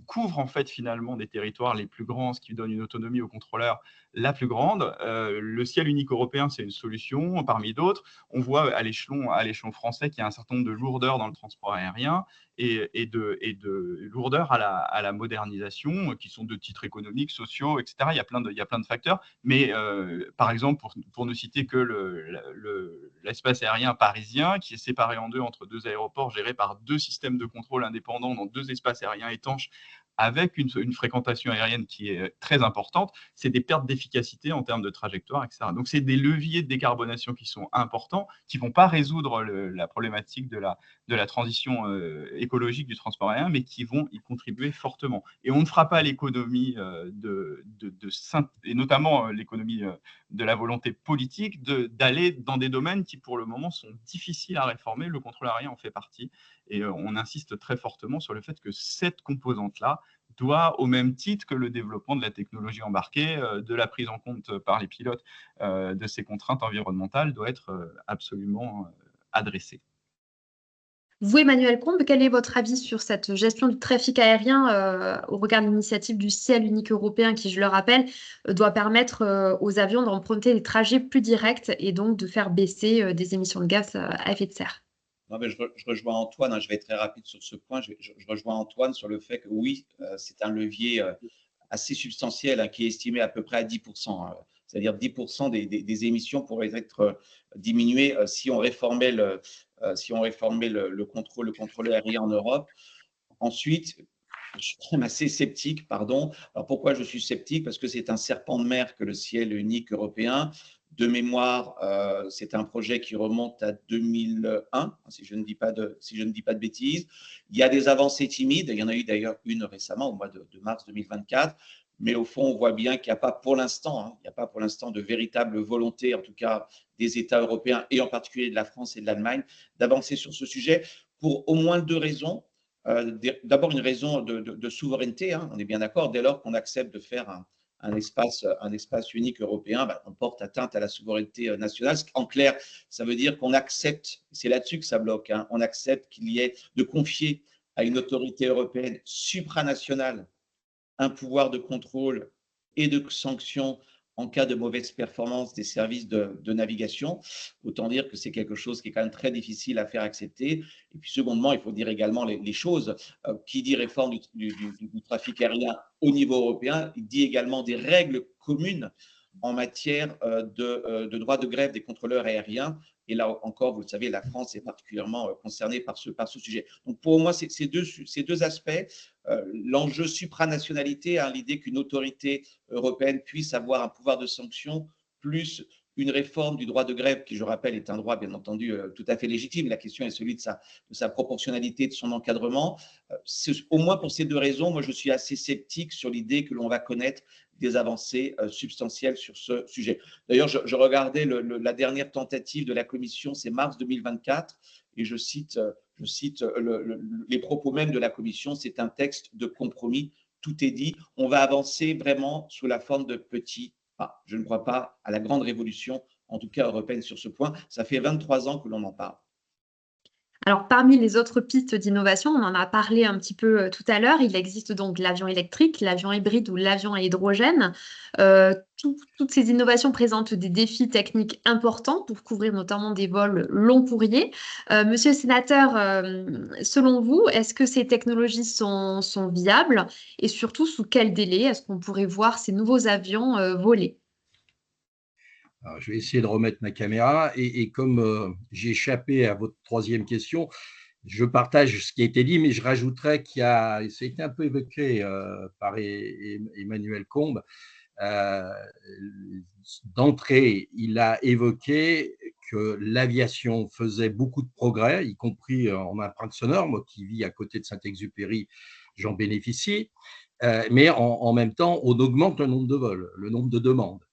couvre en fait finalement des territoires les plus grands, ce qui donne une autonomie aux contrôleurs la plus grande. Le ciel unique européen, c'est une solution parmi d'autres. On voit à l'échelon français qu'il y a un certain nombre de lourdeurs dans le transport aérien et de lourdeurs à la modernisation qui sont de titres économiques, sociaux, etc. Il y a plein de facteurs. Mais par exemple, pour ne citer que l'espace aérien parisien, qui est séparé en deux entre deux aéroports gérés par deux systèmes de contrôle indépendants dans deux espaces aériens étanches, avec une fréquentation aérienne qui est très importante, c'est des pertes d'efficacité en termes de trajectoire, etc. Donc, c'est des leviers de décarbonation qui sont importants, qui ne vont pas résoudre la problématique de la transition écologique du transport aérien, mais qui vont y contribuer fortement. Et on ne fera pas l'économie et notamment l'économie de la volonté politique d'aller dans des domaines qui, pour le moment, sont difficiles à réformer. Le contrôle aérien en fait partie. Et on insiste très fortement sur le fait que cette composante-là doit, au même titre que le développement de la technologie embarquée, de la prise en compte par les pilotes de ces contraintes environnementales, doit être absolument adressée. Vous, Emmanuel Combe, quel est votre avis sur cette gestion du trafic aérien au regard de l'initiative du ciel unique européen qui, je le rappelle, doit permettre aux avions d'emprunter des trajets plus directs et donc de faire baisser des émissions de gaz à effet de serre? Non, mais je rejoins Antoine, hein, je vais être très rapide sur ce point. Je rejoins Antoine sur le fait que oui, c'est un levier assez substantiel hein, qui est estimé à peu près à 10%. Hein. C'est-à-dire 10% des émissions pourraient être diminuées si on réformait le contrôle aérien en Europe. Ensuite, je suis quand même assez sceptique, pardon. Alors pourquoi je suis sceptique? Parce que c'est un serpent de mer que le ciel unique européen. De mémoire, c'est un projet qui remonte à 2001, si je ne dis pas de bêtises. Il y a des avancées timides, il y en a eu d'ailleurs une récemment, au mois de mars 2024, mais au fond, on voit bien qu'il n'y a pas pour l'instant, de véritable volonté, en tout cas des États européens, et en particulier de la France et de l'Allemagne, d'avancer sur ce sujet pour au moins deux raisons. D'abord, une raison de souveraineté, hein, on est bien d'accord, dès lors qu'on accepte de faire un espace unique européen, on porte atteinte à la souveraineté nationale. En clair, ça veut dire qu'on accepte, c'est là-dessus que ça bloque, hein, on accepte qu'il y ait de confier à une autorité européenne supranationale un pouvoir de contrôle et de sanction en cas de mauvaise performance des services de navigation. Autant dire que c'est quelque chose qui est quand même très difficile à faire accepter. Et puis, secondement, il faut dire également les choses. Qui dit réforme du trafic aérien au niveau européen, il dit également des règles communes en matière de droit de grève des contrôleurs aériens Et là encore, vous le savez, la France est particulièrement concernée par ce sujet. Donc pour moi, ces deux aspects, l'enjeu supranationalité, hein, l'idée qu'une autorité européenne puisse avoir un pouvoir de sanction, plus une réforme du droit de grève, qui, je rappelle, est un droit, bien entendu, tout à fait légitime. La question est celui de sa proportionnalité, de son encadrement. Au moins pour ces deux raisons, moi, je suis assez sceptique sur l'idée que l'on va connaître des avancées substantielles sur ce sujet. D'ailleurs, je regardais la dernière tentative de la Commission, c'est mars 2024, et je cite les propos même de la Commission, c'est un texte de compromis, tout est dit, on va avancer vraiment sous la forme de petits pas. Je ne crois pas à la grande révolution, en tout cas européenne sur ce point. Ça fait 23 ans que l'on en parle. Alors, parmi les autres pistes d'innovation, on en a parlé un petit peu tout à l'heure, il existe donc l'avion électrique, l'avion hybride ou l'avion à hydrogène. Toutes ces innovations présentent des défis techniques importants pour couvrir notamment des vols long courriers. Monsieur le sénateur, selon vous, est-ce que ces technologies sont viables et surtout sous quel délai est-ce qu'on pourrait voir ces nouveaux avions voler? Alors, je vais essayer de remettre ma caméra et comme j'ai échappé à votre troisième question, je partage ce qui a été dit, mais je rajouterais ça a été un peu évoqué par Emmanuel Combes. Euh, D'entrée, il a évoqué que l'aviation faisait beaucoup de progrès, y compris en empreinte sonore. Moi qui vis à côté de Saint-Exupéry, j'en bénéficie. Mais en même temps, on augmente le nombre de vols, le nombre de demandes.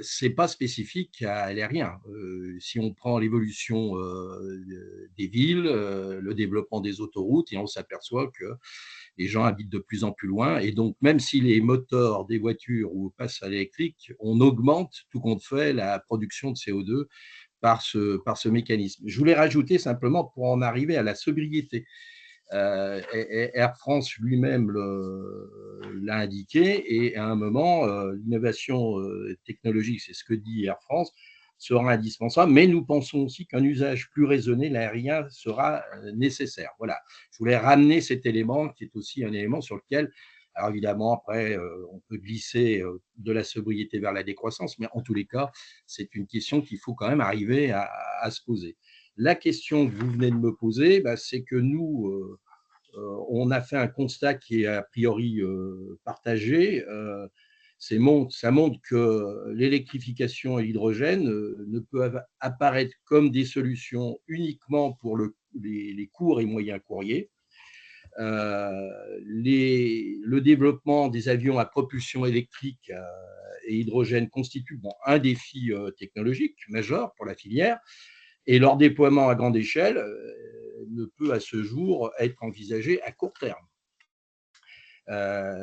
Ce n'est pas spécifique à l'aérien. Si on prend l'évolution des villes, le développement des autoroutes, et on s'aperçoit que les gens habitent de plus en plus loin. Et donc, même si les moteurs des voitures passent à l'électrique, on augmente tout compte fait la production de CO2 par ce mécanisme. Je voulais rajouter simplement pour en arriver à la sobriété. Air France lui-même l'a indiqué, et à un moment, l'innovation technologique, c'est ce que dit Air France, sera indispensable, mais nous pensons aussi qu'un usage plus raisonné de l'aérien sera nécessaire. Voilà, je voulais ramener cet élément qui est aussi un élément sur lequel, alors évidemment, après, on peut glisser de la sobriété vers la décroissance, mais en tous les cas, c'est une question qu'il faut quand même arriver à se poser. La question que vous venez de me poser, c'est que nous, on a fait un constat qui est a priori partagé. Ça montre que l'électrification et l'hydrogène ne peuvent apparaître comme des solutions uniquement pour les courts et moyens courriers. Le développement des avions à propulsion électrique et hydrogène constitue un défi technologique majeur pour la filière, et leur déploiement à grande échelle ne peut à ce jour être envisagé à court terme.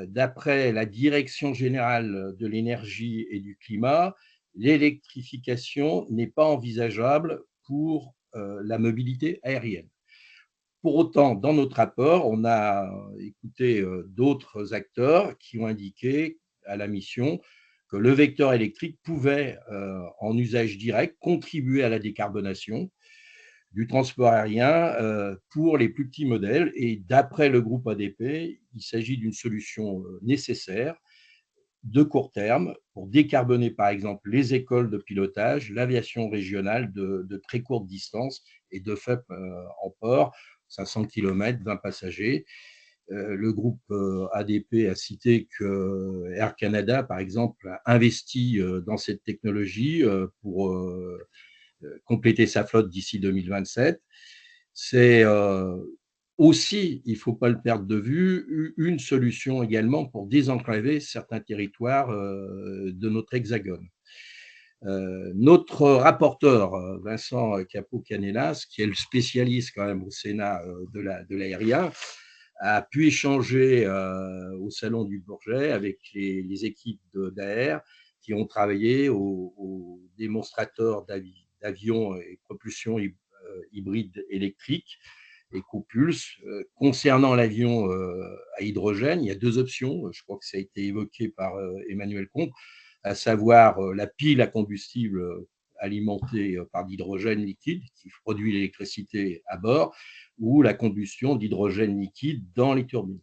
D'après la Direction générale de l'énergie et du climat, l'électrification n'est pas envisageable pour la mobilité aérienne. Pour autant, dans notre rapport, on a écouté d'autres acteurs qui ont indiqué à la mission que le vecteur électrique pouvait, en usage direct, contribuer à la décarbonation du transport aérien pour les plus petits modèles. Et d'après le groupe ADP, il s'agit d'une solution nécessaire de court terme pour décarboner, par exemple, les écoles de pilotage, l'aviation régionale de très courte distance et de fait en port, 500 km, 20 passagers. Le groupe ADP a cité que Air Canada, par exemple, a investi dans cette technologie pour compléter sa flotte d'ici 2027. C'est aussi, il ne faut pas le perdre de vue, une solution également pour désenclaver certains territoires de notre hexagone. Notre rapporteur, Vincent Capo-Canellas, qui est le spécialiste quand même au Sénat de l'aérien, a pu échanger au Salon du Bourget avec les équipes d'AER qui ont travaillé au démonstrateur d'avions et propulsion hybride électrique et copulse. Concernant l'avion à hydrogène, il y a deux options. Je crois que ça a été évoqué par Emmanuel Combes, à savoir la pile à combustible alimentée par l'hydrogène liquide qui produit l'électricité à bord, ou la combustion d'hydrogène liquide dans les turbines.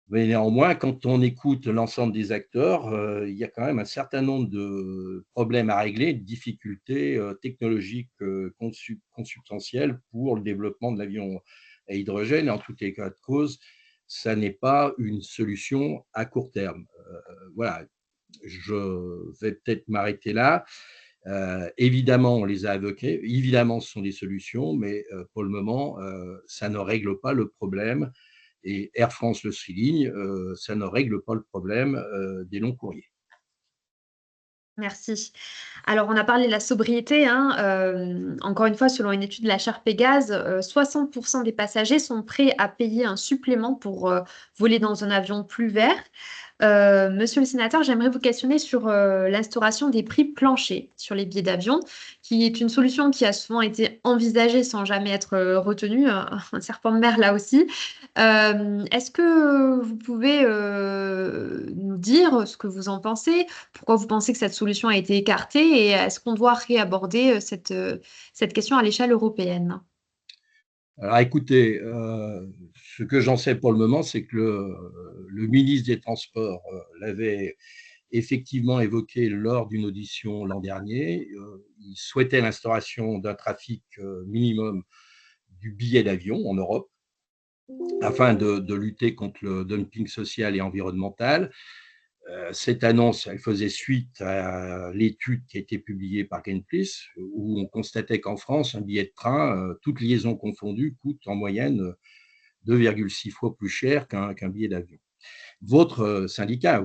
Mais néanmoins, quand on écoute l'ensemble des acteurs, il y a quand même un certain nombre de problèmes à régler, de difficultés technologiques consubstantielles pour le développement de l'avion à hydrogène. Et en tout état de cause, ça n'est pas une solution à court terme. Voilà, je vais peut-être m'arrêter là. Évidemment, on les a évoqués. Évidemment, ce sont des solutions, mais pour le moment, ça ne règle pas le problème. Et Air France le souligne, ça ne règle pas le problème des longs courriers. Merci. Alors, on a parlé de la sobriété, hein, encore une fois, selon une étude de la Chaire Pégase, 60% des passagers sont prêts à payer un supplément pour voler dans un avion plus vert. Monsieur le sénateur, j'aimerais vous questionner sur l'instauration des prix planchers sur les billets d'avion, qui est une solution qui a souvent été envisagée sans jamais être retenue, un serpent de mer là aussi. Est-ce que vous pouvez nous dire ce que vous en pensez? Pourquoi vous pensez que cette solution a été écartée et est-ce qu'on doit réaborder cette question à l'échelle européenne? Alors écoutez, ce que j'en sais pour le moment, c'est que le ministre des Transports l'avait effectivement évoqué lors d'une audition l'an dernier. Il souhaitait l'instauration d'un trafic minimum du billet d'avion en Europe afin de lutter contre le dumping social et environnemental. Cette annonce, elle faisait suite à l'étude qui a été publiée par Greenpeace, où on constatait qu'en France, un billet de train, toutes liaisons confondues, coûte en moyenne 2,6 fois plus cher qu'un billet d'avion. Votre syndicat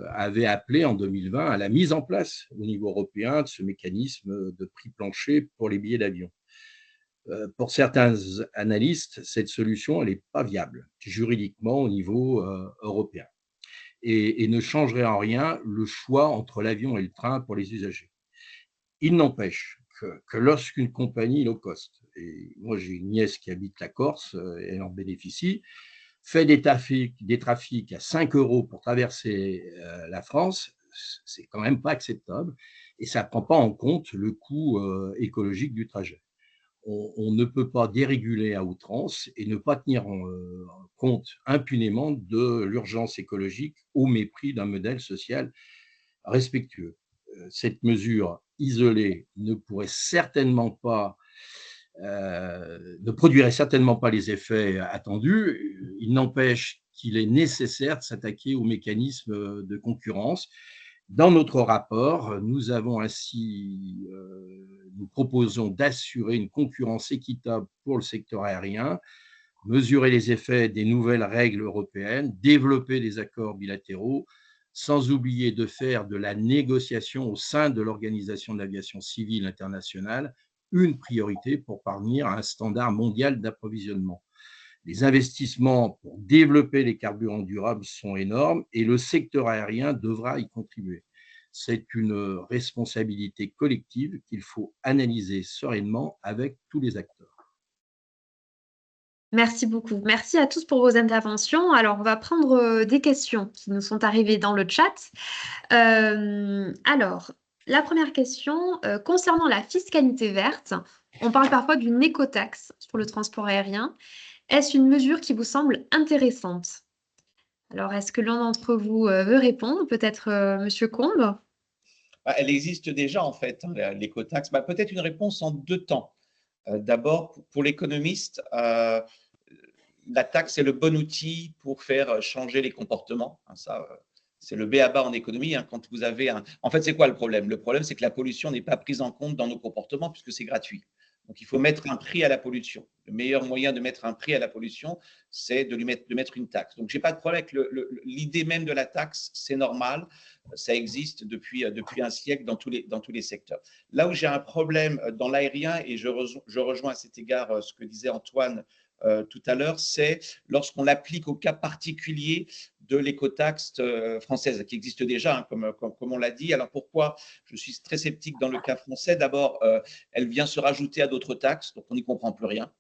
avait appelé en 2020 à la mise en place au niveau européen de ce mécanisme de prix plancher pour les billets d'avion. Pour certains analystes, cette solution, elle n'est pas viable juridiquement au niveau européen et ne changerait en rien le choix entre l'avion et le train pour les usagers. Il n'empêche que lorsqu'une compagnie low cost, et moi j'ai une nièce qui habite la Corse, elle en bénéficie, fait des trafics à 5 € pour traverser la France, c'est quand même pas acceptable et ça ne prend pas en compte le coût écologique du trajet. On ne peut pas déréguler à outrance et ne pas tenir compte impunément de l'urgence écologique au mépris d'un modèle social respectueux. Cette mesure isolée ne produirait certainement pas les effets attendus. Il n'empêche qu'il est nécessaire de s'attaquer aux mécanismes de concurrence. Dans notre rapport, nous proposons d'assurer une concurrence équitable pour le secteur aérien, mesurer les effets des nouvelles règles européennes, développer des accords bilatéraux, sans oublier de faire de la négociation au sein de l'Organisation de l'aviation civile internationale une priorité pour parvenir à un standard mondial d'approvisionnement. Les investissements pour développer les carburants durables sont énormes et le secteur aérien devra y contribuer. C'est une responsabilité collective qu'il faut analyser sereinement avec tous les acteurs. Merci beaucoup. Merci à tous pour vos interventions. Alors, on va prendre des questions qui nous sont arrivées dans le chat. Alors, la première question, concernant la fiscalité verte, on parle parfois d'une écotaxe sur le transport aérien. Est-ce une mesure qui vous semble intéressante? Alors, est-ce que l'un d'entre vous veut répondre? Peut-être Monsieur Combe? Elle existe déjà, en fait, hein, l'écotaxe. Peut-être une réponse en deux temps. D'abord, pour l'économiste, la taxe est le bon outil pour faire changer les comportements. Ça, c'est le b.a.-ba en économie. Quand vous avez En fait, c'est quoi le problème? Le problème, c'est que la pollution n'est pas prise en compte dans nos comportements puisque c'est gratuit. Donc, il faut mettre un prix à la pollution. Le meilleur moyen de mettre un prix à la pollution, c'est de mettre une taxe. Donc, je n'ai pas de problème avec l'idée même de la taxe, c'est normal. Ça existe depuis un siècle dans tous les secteurs. Là où j'ai un problème dans l'aérien, et je rejoins à cet égard ce que disait Antoine tout à l'heure, c'est lorsqu'on l'applique au cas particulier de l'écotaxe française, qui existe déjà, hein, comme on l'a dit. Alors pourquoi je suis très sceptique dans le cas français? D'abord, elle vient se rajouter à d'autres taxes, donc on n'y comprend plus rien.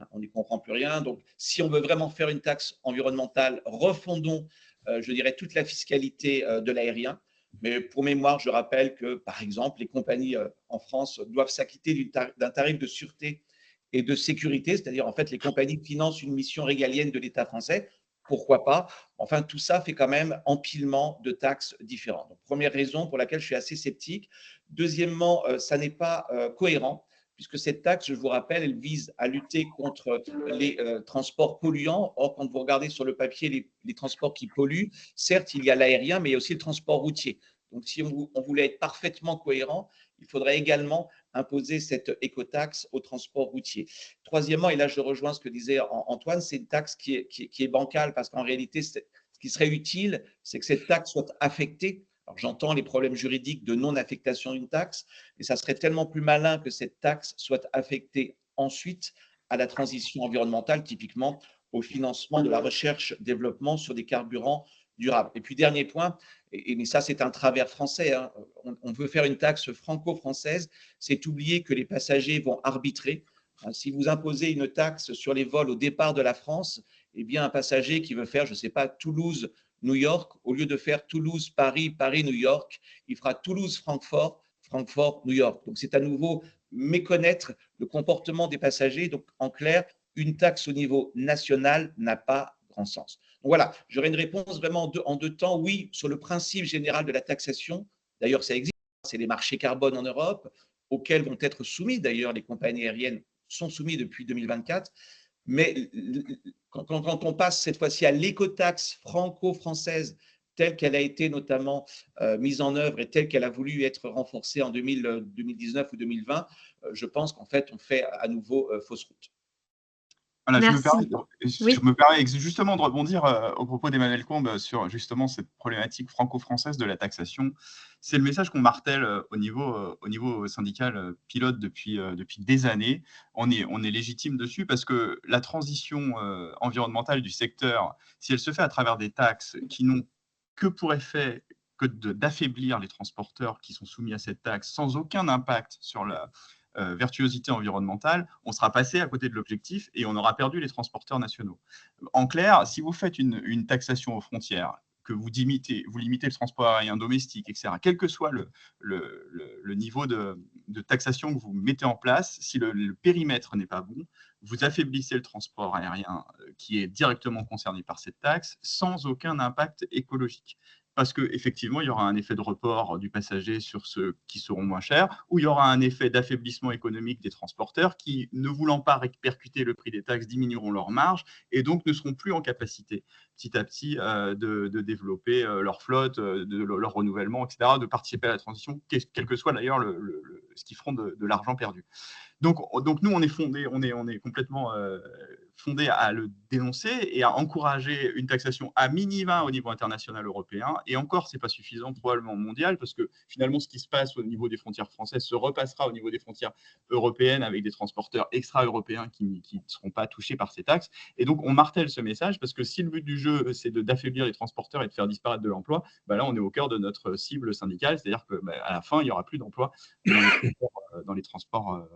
On n'y comprend plus rien. Donc, si on veut vraiment faire une taxe environnementale, refondons, je dirais, toute la fiscalité de l'aérien. Mais pour mémoire, je rappelle que, par exemple, les compagnies en France doivent s'acquitter d'un tarif de sûreté et de sécurité, c'est-à-dire en fait les compagnies financent une mission régalienne de l'État français, pourquoi pas? Enfin, tout ça fait quand même empilement de taxes différentes. Donc, première raison pour laquelle je suis assez sceptique. Deuxièmement, ça n'est pas cohérent, puisque cette taxe, je vous rappelle, elle vise à lutter contre les transports polluants. Or, quand vous regardez sur le papier les transports qui polluent, certes, il y a l'aérien, mais il y a aussi le transport routier. Donc, si on voulait être parfaitement cohérent, il faudrait également imposer cette écotaxe au transport routier. Troisièmement, et là je rejoins ce que disait Antoine, c'est une taxe qui est bancale, parce qu'en réalité, ce qui serait utile, c'est que cette taxe soit affectée. Alors j'entends les problèmes juridiques de non-affectation d'une taxe, mais ça serait tellement plus malin que cette taxe soit affectée ensuite à la transition environnementale, typiquement au financement de la recherche-développement sur des carburants durables. Et puis dernier point, mais ça c'est un travers français, hein, on veut faire une taxe franco-française, c'est oublier que les passagers vont arbitrer. Si vous imposez une taxe sur les vols au départ de la France, eh bien, un passager qui veut faire, je ne sais pas, Toulouse-New York, au lieu de faire Toulouse-Paris, Paris-New York, il fera Toulouse-Francfort, Francfort-New York. Donc, c'est à nouveau méconnaître le comportement des passagers. Donc, en clair, une taxe au niveau national n'a pas grand sens. Donc, voilà, j'aurais une réponse vraiment en deux temps. Oui, sur le principe général de la taxation, d'ailleurs, ça existe, c'est les marchés carbone en Europe, auxquels vont être soumis d'ailleurs les compagnies aériennes sont soumis depuis 2024. Mais quand on passe cette fois-ci à l'écotaxe franco-française telle qu'elle a été notamment mise en œuvre et telle qu'elle a voulu être renforcée en 2019 ou 2020, je pense qu'en fait, on fait à nouveau fausse route. Voilà, Merci. je me permets justement de rebondir au propos d'Emmanuel Combes sur justement cette problématique franco-française de la taxation. C'est le message qu'on martèle au niveau syndical pilote depuis des années. On est légitime dessus parce que la transition environnementale du secteur, si elle se fait à travers des taxes qui n'ont que pour effet que d'affaiblir les transporteurs qui sont soumis à cette taxe sans aucun impact sur la vertuosité environnementale, on sera passé à côté de l'objectif et on aura perdu les transporteurs nationaux. En clair, si vous faites une taxation aux frontières, que vous limitez le transport aérien domestique, etc., quel que soit le niveau de taxation que vous mettez en place, si le périmètre n'est pas bon, vous affaiblissez le transport aérien qui est directement concerné par cette taxe sans aucun impact écologique. Parce qu'effectivement, il y aura un effet de report du passager sur ceux qui seront moins chers, ou il y aura un effet d'affaiblissement économique des transporteurs qui, ne voulant pas répercuter le prix des taxes, diminueront leurs marges et donc ne seront plus en capacité petit à petit de développer leur flotte, leur renouvellement, etc., de participer à la transition, quel que soit d'ailleurs ce qu'ils feront de l'argent perdu. Donc nous, on est complètement fondé à le dénoncer et à encourager une taxation à minima au niveau international européen. Et encore, ce n'est pas suffisant, probablement mondial, parce que finalement, ce qui se passe au niveau des frontières françaises se repassera au niveau des frontières européennes avec des transporteurs extra-européens qui ne seront pas touchés par ces taxes. Et donc, on martèle ce message parce que si le but du jeu, c'est d'affaiblir les transporteurs et de faire disparaître de l'emploi, bah là, on est au cœur de notre cible syndicale, c'est-à-dire qu'à la fin, il n'y aura plus d'emploi dans les transports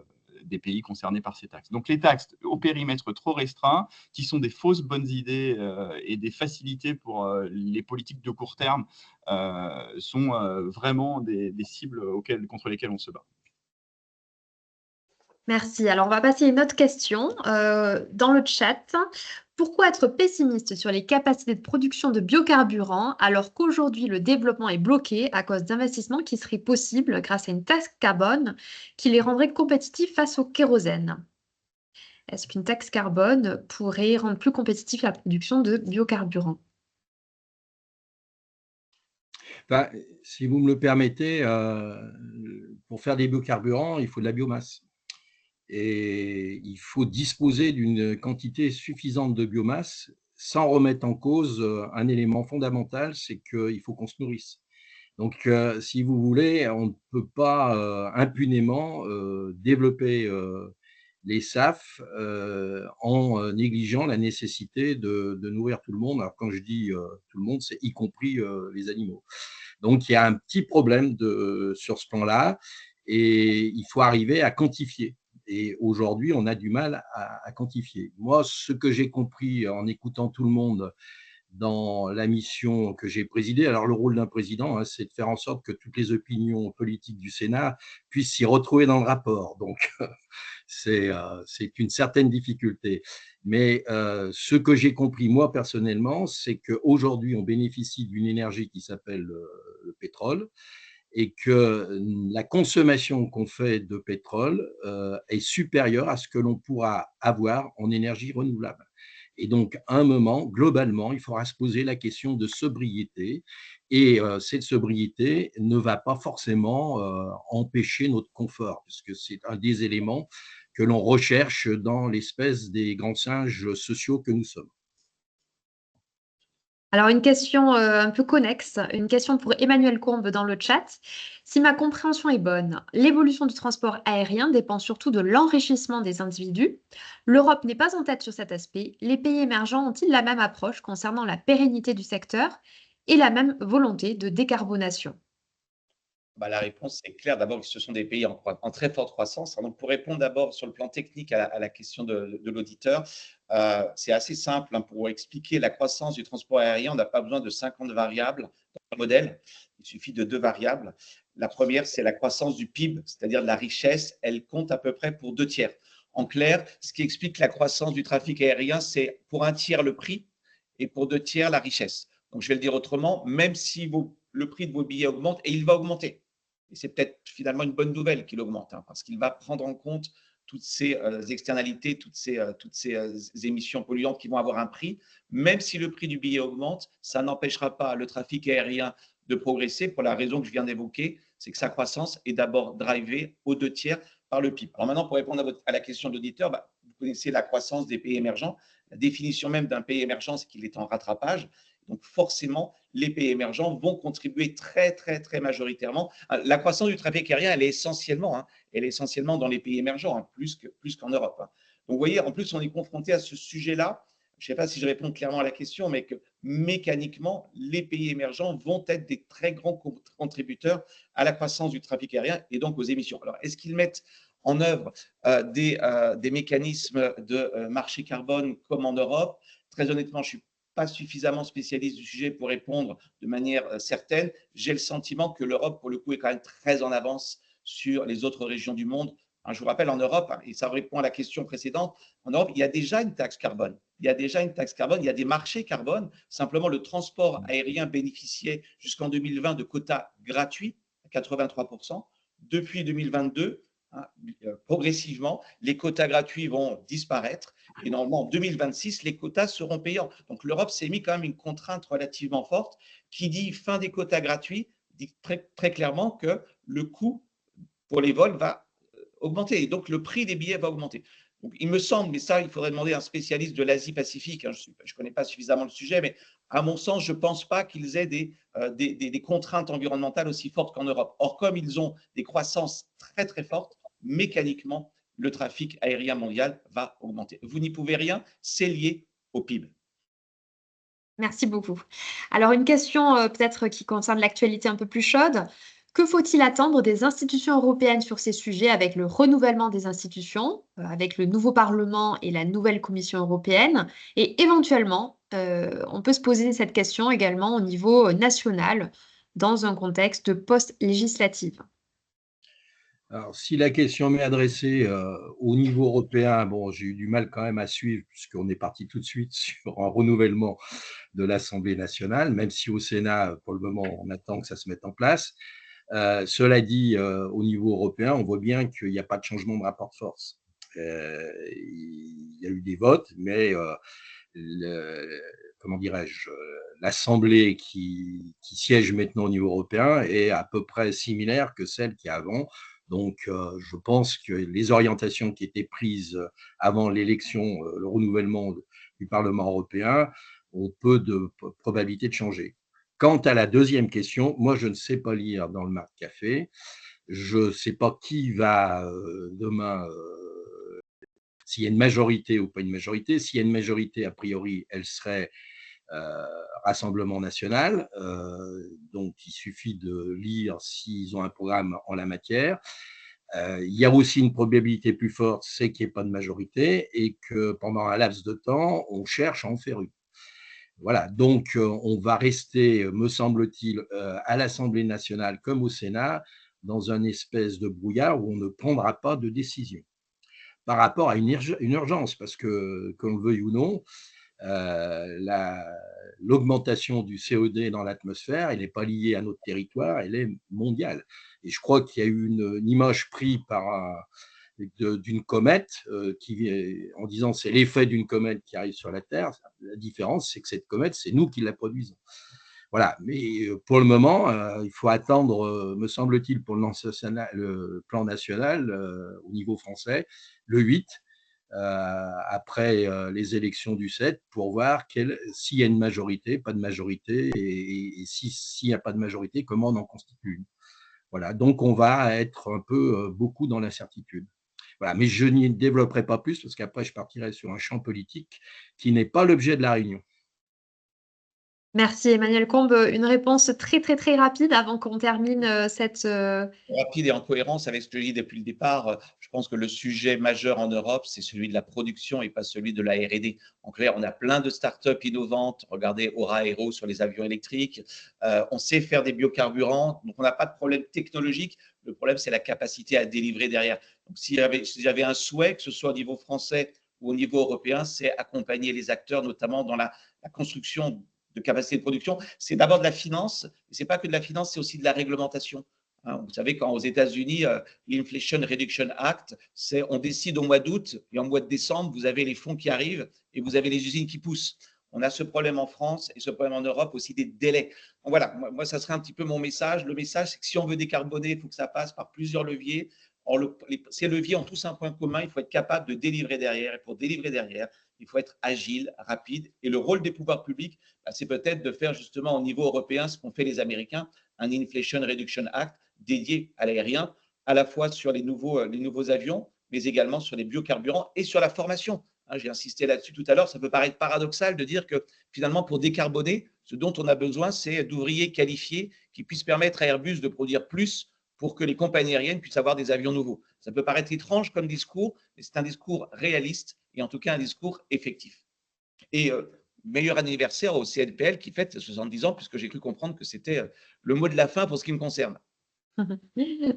des pays concernés par ces taxes. Donc les taxes au périmètre trop restreint, qui sont des fausses bonnes idées et des facilités pour les politiques de court terme, sont vraiment des cibles contre lesquelles on se bat. Merci. Alors, on va passer à une autre question. Dans le chat, pourquoi être pessimiste sur les capacités de production de biocarburants alors qu'aujourd'hui le développement est bloqué à cause d'investissements qui seraient possibles grâce à une taxe carbone qui les rendrait compétitifs face au kérosène? Est-ce qu'une taxe carbone pourrait rendre plus compétitive la production de biocarburants? Enfin, si vous me le permettez, pour faire des biocarburants, il faut de la biomasse. Et il faut disposer d'une quantité suffisante de biomasse sans remettre en cause un élément fondamental, c'est qu'il faut qu'on se nourrisse. Donc, si vous voulez, on ne peut pas impunément développer les SAF en négligeant la nécessité de nourrir tout le monde. Alors, quand je dis tout le monde, c'est y compris les animaux. Donc, il y a un petit problème sur ce plan-là et il faut arriver à quantifier. Et aujourd'hui, on a du mal à quantifier. Moi, ce que j'ai compris en écoutant tout le monde, dans la mission que j'ai présidée. Alors, le rôle d'un président, hein, c'est de faire en sorte que toutes les opinions politiques du Sénat puissent s'y retrouver dans le rapport. Donc, c'est une certaine difficulté. Mais ce que j'ai compris, moi, personnellement, c'est qu'aujourd'hui, on bénéficie d'une énergie qui s'appelle le pétrole et que la consommation qu'on fait de pétrole est supérieure à ce que l'on pourra avoir en énergie renouvelable. Et donc, à un moment, globalement, il faudra se poser la question de sobriété. Et cette sobriété ne va pas forcément empêcher notre confort, puisque c'est un des éléments que l'on recherche dans l'espèce des grands singes sociaux que nous sommes. Alors, une question un peu connexe, une question pour Emmanuel Courbe dans le chat. Si ma compréhension est bonne, l'évolution du transport aérien dépend surtout de l'enrichissement des individus. L'Europe n'est pas en tête sur cet aspect. Les pays émergents ont-ils la même approche concernant la pérennité du secteur et la même volonté de décarbonation? La réponse est claire. D'abord, ce sont des pays en très forte croissance. Donc, pour répondre d'abord sur le plan technique à la question de l'auditeur, c'est assez simple. Pour expliquer la croissance du transport aérien, on n'a pas besoin de 50 variables dans le modèle. Il suffit de 2 variables. La première, c'est la croissance du PIB, c'est-à-dire de la richesse. Elle compte à peu près pour 2 tiers. En clair, ce qui explique la croissance du trafic aérien, c'est pour 1 tiers le prix et pour 2 tiers la richesse. Donc, je vais le dire autrement, même si le prix de vos billets augmente, et il va augmenter, et c'est peut-être finalement une bonne nouvelle qu'il augmente, parce qu'il va prendre en compte toutes ces externalités, toutes ces émissions polluantes qui vont avoir un prix. Même si le prix du billet augmente, ça n'empêchera pas le trafic aérien de progresser pour la raison que je viens d'évoquer, c'est que sa croissance est d'abord drivée aux 2 tiers par le PIB. Alors maintenant, pour répondre à la question de l'auditeur, vous connaissez la croissance des pays émergents. La définition même d'un pays émergent, c'est qu'il est en rattrapage. Donc forcément, les pays émergents vont contribuer très, très, très majoritairement. La croissance du trafic aérien, elle est essentiellement dans les pays émergents, plus qu'en Europe. Donc vous voyez, en plus, on est confronté à ce sujet-là. Je ne sais pas si je réponds clairement à la question, mais que mécaniquement, les pays émergents vont être des très grands contributeurs à la croissance du trafic aérien et donc aux émissions. Alors, est-ce qu'ils mettent en œuvre des mécanismes de marché carbone comme en Europe? Très honnêtement, je ne suis pas suffisamment spécialiste du sujet pour répondre de manière certaine. J'ai le sentiment que l'Europe, pour le coup, est quand même très en avance sur les autres régions du monde. Je vous rappelle, en Europe, et ça répond à la question précédente, en Europe, il y a déjà une taxe carbone. Il y a des marchés carbone. Simplement, le transport aérien bénéficiait jusqu'en 2020 de quotas gratuits à 83%. Depuis 2022, progressivement, les quotas gratuits vont disparaître et normalement en 2026, les quotas seront payants. Donc l'Europe s'est mis quand même une contrainte relativement forte qui dit fin des quotas gratuits, dit très, très clairement que le coût pour les vols va augmenter et donc le prix des billets va augmenter. Donc, il me semble, mais ça, il faudrait demander à un spécialiste de l'Asie-Pacifique, je ne connais pas suffisamment le sujet, mais à mon sens, je ne pense pas qu'ils aient des contraintes environnementales aussi fortes qu'en Europe. Or, comme ils ont des croissances très, très fortes, mécaniquement, le trafic aérien mondial va augmenter. Vous n'y pouvez rien, c'est lié au PIB. Merci beaucoup. Alors, une question peut-être qui concerne l'actualité un peu plus chaude. Que faut-il attendre des institutions européennes sur ces sujets avec le renouvellement des institutions, avec le nouveau Parlement et la nouvelle Commission européenne? Et éventuellement, on peut se poser cette question également au niveau national, dans un contexte post-législatif. Alors, si la question m'est adressée au niveau européen, bon, j'ai eu du mal quand même à suivre, puisqu'on est parti tout de suite sur un renouvellement de l'Assemblée nationale, même si au Sénat, pour le moment, on attend que ça se mette en place. Cela dit, au niveau européen, on voit bien qu'il n'y a pas de changement de rapport de force. Il y a eu des votes, mais comment dirais-je, l'Assemblée qui siège maintenant au niveau européen est à peu près similaire que celle qui est avant. Donc, je pense que les orientations qui étaient prises avant l'élection, le renouvellement du Parlement européen, ont peu de probabilité de changer. Quant à la deuxième question, moi, je ne sais pas lire dans le marc café. Je ne sais pas qui va demain, s'il y a une majorité ou pas une majorité. S'il y a une majorité, a priori, elle serait Rassemblement national. Donc, il suffit de lire s'ils ont un programme en la matière. Il y a aussi une probabilité plus forte, c'est qu'il n'y ait pas de majorité et que pendant un laps de temps, on cherche à en faire une. Voilà, donc on va rester, me semble-t-il, à l'Assemblée nationale comme au Sénat, dans un espèce de brouillard où on ne prendra pas de décision par rapport à une urgence, parce que, qu'on le veuille ou non, l'augmentation du CO2 dans l'atmosphère, elle n'est pas liée à notre territoire, elle est mondiale. Et je crois qu'il y a eu une image prise d'une comète en disant c'est l'effet d'une comète qui arrive sur la Terre. La différence, c'est que cette comète, c'est nous qui la produisons. Voilà, mais pour le moment, il faut attendre, me semble-t-il, pour le plan national au niveau français, le 8, après les élections du 7, pour voir s'il y a une majorité, pas de majorité, et s'il n'y a pas de majorité, comment on en constitue une. Voilà, donc on va être un peu beaucoup dans l'incertitude. Voilà, mais je n'y développerai pas plus parce qu'après je partirai sur un champ politique qui n'est pas l'objet de la réunion. Merci Emmanuel Combe. Une réponse très, très, très rapide avant qu'on termine cette… Rapide et en cohérence avec ce que je dis depuis le départ, je pense que le sujet majeur en Europe, c'est celui de la production et pas celui de la R&D. En clair, on a plein de startups innovantes. Regardez Aura Aero sur les avions électriques. On sait faire des biocarburants, donc on n'a pas de problème technologique. Le problème, c'est la capacité à délivrer derrière. Donc, si j'avais un souhait, que ce soit au niveau français ou au niveau européen, c'est accompagner les acteurs, notamment dans la construction de capacité de production. C'est d'abord de la finance, et c'est pas que de la finance, c'est aussi de la réglementation. Vous savez, quand aux États-Unis, l'Inflation Reduction Act, c'est on décide au mois d'août et en mois de décembre, vous avez les fonds qui arrivent et vous avez les usines qui poussent. On a ce problème en France et ce problème en Europe aussi des délais. Donc voilà, moi, ça serait un petit peu mon message. Le message, c'est que si on veut décarboner, il faut que ça passe par plusieurs leviers. Or, ces leviers ont tous un point commun, il faut être capable de délivrer derrière. Et pour délivrer derrière, il faut être agile, rapide. Et le rôle des pouvoirs publics, c'est peut-être de faire justement au niveau européen ce qu'ont fait les Américains, un Inflation Reduction Act dédié à l'aérien, à la fois sur les nouveaux avions, mais également sur les biocarburants et sur la formation. J'ai insisté là-dessus tout à l'heure. Ça peut paraître paradoxal de dire que finalement, pour décarboner, ce dont on a besoin, c'est d'ouvriers qualifiés qui puissent permettre à Airbus de produire plus pour que les compagnies aériennes puissent avoir des avions nouveaux. Ça peut paraître étrange comme discours, mais c'est un discours réaliste et en tout cas un discours effectif. Et meilleur anniversaire au CNPL qui fête 70 ans, puisque j'ai cru comprendre que c'était le mot de la fin pour ce qui me concerne.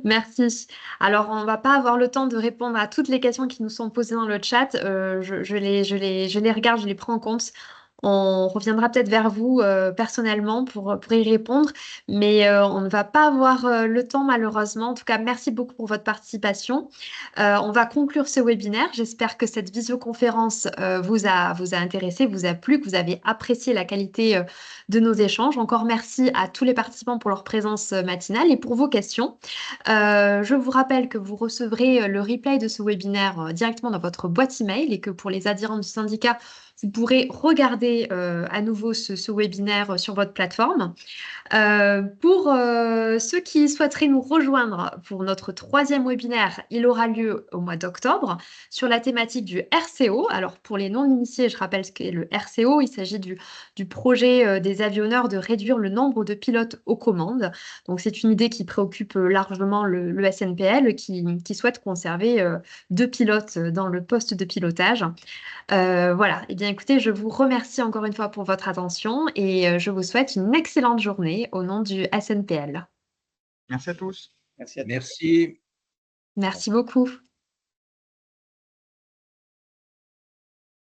Merci. Alors, on ne va pas avoir le temps de répondre à toutes les questions qui nous sont posées dans le chat. Je les regarde, je les prends en compte. On reviendra peut-être vers vous personnellement pour y répondre, mais on ne va pas avoir le temps malheureusement. En tout cas, merci beaucoup pour votre participation. On va conclure ce webinaire. J'espère que cette visioconférence vous a intéressé, vous a plu, que vous avez apprécié la qualité de nos échanges. Encore merci à tous les participants pour leur présence matinale et pour vos questions. Je vous rappelle que vous recevrez le replay de ce webinaire directement dans votre boîte email et que pour les adhérents du syndicat, vous pourrez regarder à nouveau ce webinaire sur votre plateforme. Pour ceux qui souhaiteraient nous rejoindre pour notre 3e webinaire, il aura lieu au mois d'octobre sur la thématique du RCO. Alors pour les non-initiés, je rappelle ce qu'est le RCO. Il s'agit du projet des avionneurs de réduire le nombre de pilotes aux commandes. Donc c'est une idée qui préoccupe largement le SNPL qui souhaite conserver 2 pilotes dans le poste de pilotage. Voilà, eh bien écoutez, je vous remercie encore une fois pour votre attention et je vous souhaite une excellente journée au nom du SNPL. Merci à tous. Merci à tous. Merci. Merci beaucoup.